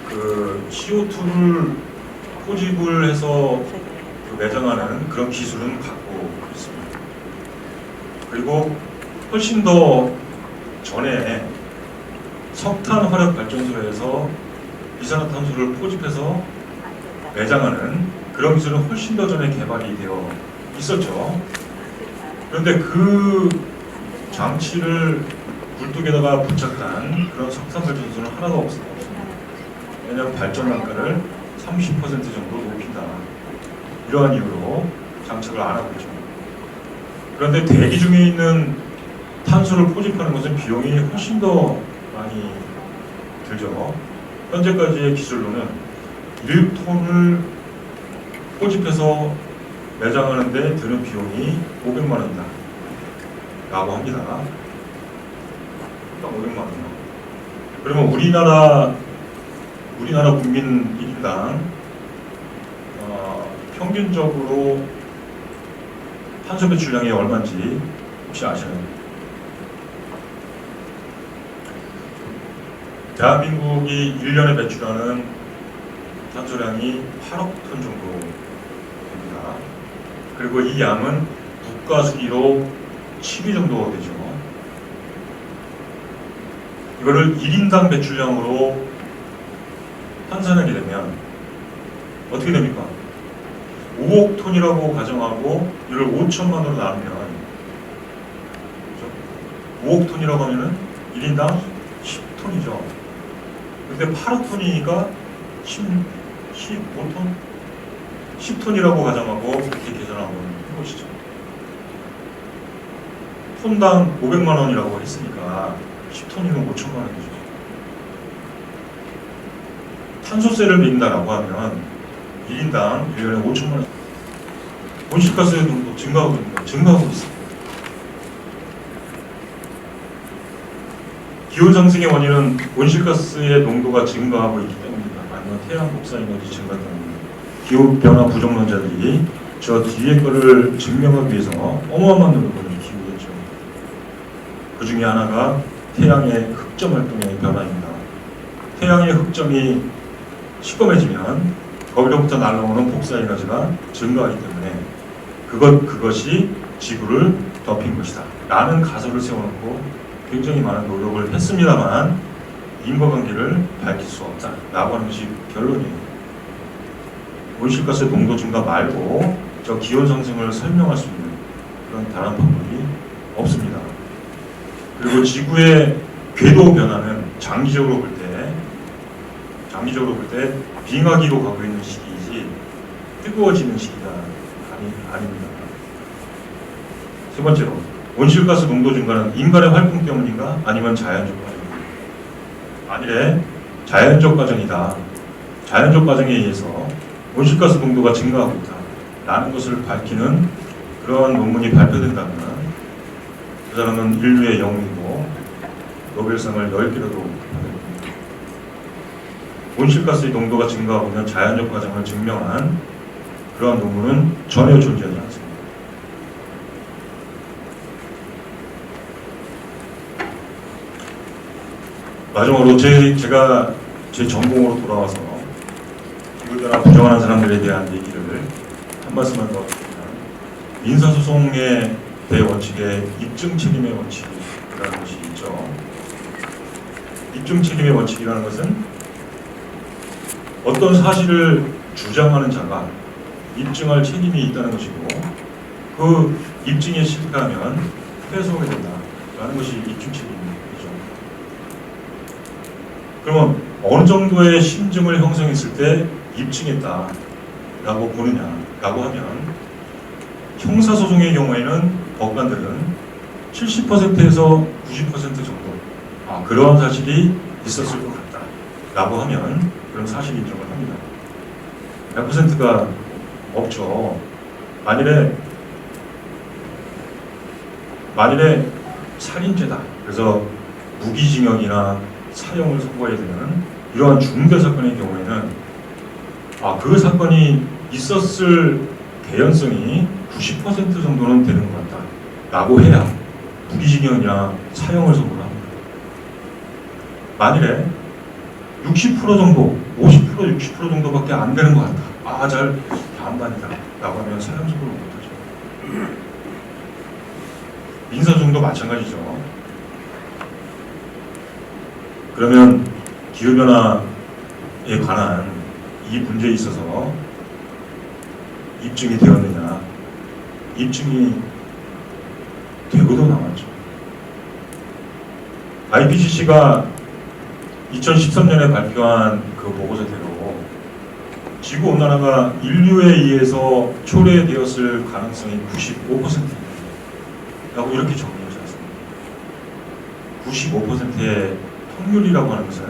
그 CO2를 포집을 해서 매장하는 그런 기술은 갖고 있습니다. 그리고 훨씬 더 전에 석탄 화력 발전소에서 이산화탄소를 포집해서 매장하는 그런 기술은 훨씬 더 전에 개발이 되어 있었죠. 그런데 그 장치를 굴뚝에다가 부착한 그런 석탄 발전소는 하나도 없습니다. 왜냐하면 발전 단가를 30% 정도 높인다. 이러한 이유로 장착을 안 하고 있죠. 그런데 대기 중에 있는 탄소를 포집하는 것은 비용이 훨씬 더 많이 들죠. 현재까지의 기술로는 1톤을 포집해서 매장하는데 드는 비용이 500만 원이다 라고 합니다. 딱 500만 원. 그러면 우리나라 국민 1인당 평균적으로 탄소 배출량이 얼마인지 혹시 아시나요? 대한민국이 1년에 배출하는 탄소량이 8억 톤 정도 됩니다. 그리고 이 양은 국가수기로 10위 정도 되죠. 이거를 1인당 배출량으로 환산하게 되면 어떻게 됩니까? 5억 톤이라고 가정하고 이걸 5천만 원으로 나누면, 그렇죠? 5억 톤이라고 하면은 1인당 10톤이죠. 근데 8억 톤이니까 15톤? 10톤이라고 가정하고 이렇게 계산하고 해보시죠. 톤당 500만 원이라고 했으니까 10톤이면 5천만 원이죠. 탄소세를 매긴다라고 하면 1인당 1년에 5천만 원. 온실가스의 농도 증가하고 있습니다. 기온 상승의 원인은 온실가스의 농도가 증가하고 있기 때문입니다. 아니면 태양 복사에너지 증가 때문입니다. 기후변화 부정론자들이 저 뒤에 거를 증명하기 위해서 어마어마한 노력을 기울였죠. 그 중에 하나가 태양의 흑점 활동의 변화입니다. 태양의 흑점이 시꺼매지면 거기로부터 날아오는 복사에너지가 증가하기 때문에 그것이 지구를 덮인 것이다 라는 가설을 세워놓고 굉장히 많은 노력을 했습니다만 인과관계를 밝힐 수 없다 라고 하는 것이 결론이에요. 온실가스 농도 증가 말고 저 기온 상승을 설명할 수 있는 그런 다른 방법이 없습니다. 그리고 지구의 궤도 변화는 장기적으로 볼 때 빙하기로 가고 있는 시기이지 뜨거워지는 시기가 아닙니다. 세 번째로, 온실가스 농도 증가는 인간의 활동 때문인가? 아니면 자연적 과정인가? 만일에 자연적 과정이다. 자연적 과정에 의해서 온실가스 농도가 증가하고 있다 라는 것을 밝히는 그러한 논문이 발표된다면 그 사람은 인류의 영웅이고 노벨상을 10개라도 받을 겁니다. 온실가스의 농도가 증가하면 자연적 과정을 증명한 그러한 논문은 전혀 존재하지 않습니다. 마지막으로 제가 제 전공으로 돌아와서 기후변화 부정하는 사람들에 대한 얘기를 한 말씀만 더 드리면, 민사소송의 대원칙에 입증 책임의 원칙이라는 것이 있죠. 입증 책임의 원칙이라는 것은 어떤 사실을 주장하는 자가 입증할 책임이 있다는 것이고 그 입증에 실패하면 패소하게 된다라는 것이 입증 책임이죠. 그러면 어느 정도의 심증을 형성했을 때 입증했다라고 보느냐라고 하면 형사소송의 경우에는 법관들은 70%에서 90% 정도 그러한 사실이 있었을 것 같다라고 하면 그럼 사실 인정을 합니다. 100%가 없죠. 만일에 살인죄다. 그래서 무기징역이나 사형을 선고해야 되는 이러한 중대 사건의 경우에는 그 사건이 있었을 개연성이 90% 정도는 되는 것 같다 라고 해야 무기징역이나 사형을 선고를 합니다. 만일에 60% 정도, 50%, 60% 정도밖에 안 되는 것 같다. 잘 반반이다 라고 하면 사형 선고를 못하죠. 민사소송도 마찬가지죠. 그러면 기후변화에 관한 이 문제에 있어서 입증이 되었느냐? 입증이 되고도 남았죠. IPCC가 2013년에 발표한 그 보고서대로 지구온난화가 인류에 의해서 초래되었을 가능성이 95%라고 이렇게 정리하지 않습니까? 95%의 확률이라고 하는 것은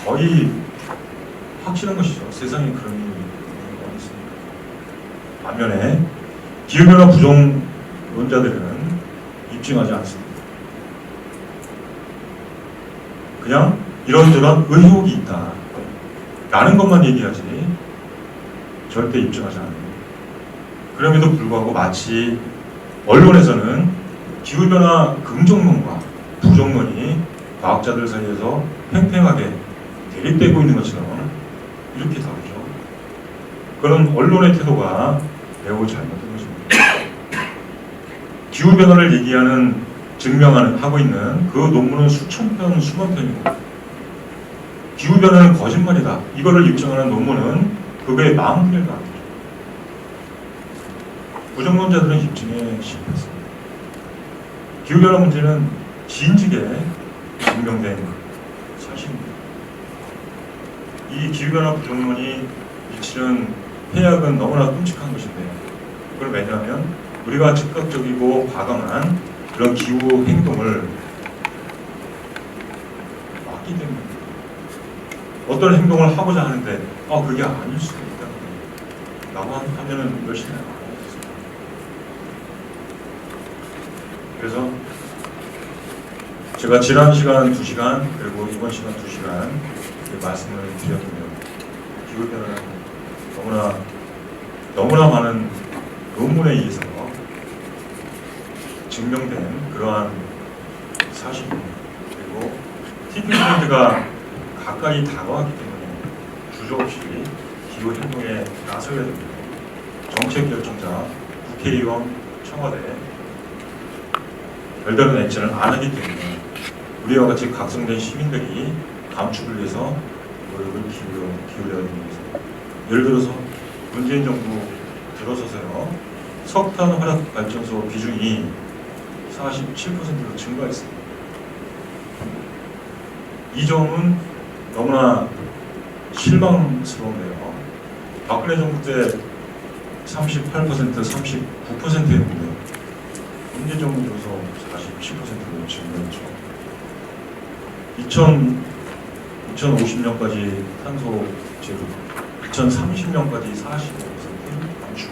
거의 확실한 것이죠. 세상에 그런 일이 있습니까? 반면에 기후변화 부정론자들은 입증하지 않습니다. 그냥 이런저런 의혹이 있다 라는 것만 얘기하지 절대 입증하지 않습니다. 그럼에도 불구하고 마치 언론에서는 기후변화 긍정론과 부정론이 과학자들 사이에서 팽팽하게 대립되고 있는 것처럼 이렇게 다루죠. 그런 언론의 태도가 매우 잘못된 것입니다. 기후변화를 얘기하는, 증명하는, 하고 있는 그 논문은 수천 편, 수만 편이고, 기후변화는 거짓말이다, 이거를 입증하는 논문은 그거의 40개가 안 되죠. 부정론자들은 입증에 실패했습니다. 기후변화 문제는 진즉에 증명된 사실입니다. 이 기후변화 부정론이 미치는 해악은 너무나 끔찍한 것인데, 그걸 왜냐하면 우리가 즉각적이고 과감한 그런 기후 행동을 막기 때문입니다. 어떤 행동을 하고자 하는데 그게 아닐 수도 있다 라고 하면은 열심히 하고 있습니다. 그래서 제가 지난 시간 2시간 그리고 이번 시간 2시간 말씀을 드렸는데요. 기후변화는 너무나 많은 논문에 의해서 증명된 그러한 사실입니다. 그리고 티핑 포인트가 가까이 다가왔기 때문에 주저없이 기후 행동에 나서야 됩니다. 정책 결정자, 국회의원, 청와대 별다른 액션을 안 하기 때문에 우리와 같이 각성된 시민들이 감축을 위해서 노력을 기울여야 됩니다. 예를 들어서 문재인 정부 들어서서요, 석탄 화력 발전소 비중이 47%로 증가했습니다. 이 점은 너무나 실망스러운데요. 박근혜 정부 때 38%, 39%였는데 문재인 정부 들어서 47%로 증가했죠. 2050년까지 탄소 제로, 2030년까지 45% 감축.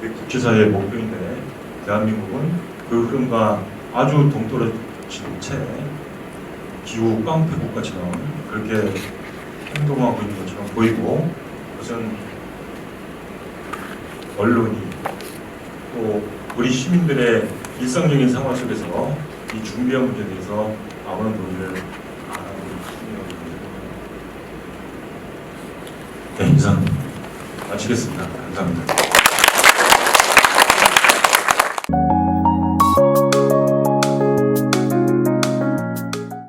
국제사회의 목표인데 대한민국은 그 흐름과 아주 동떨어진 채 기후 깡패국가처럼 그렇게 행동하고 있는 것처럼 보이고, 그것은 언론이 또 우리 시민들의 일상적인 상황 속에서 이 준비한 문제에 대해서 아무런 논의를 안 하고 있습니다. 네, 이상 마치겠습니다. 감사합니다.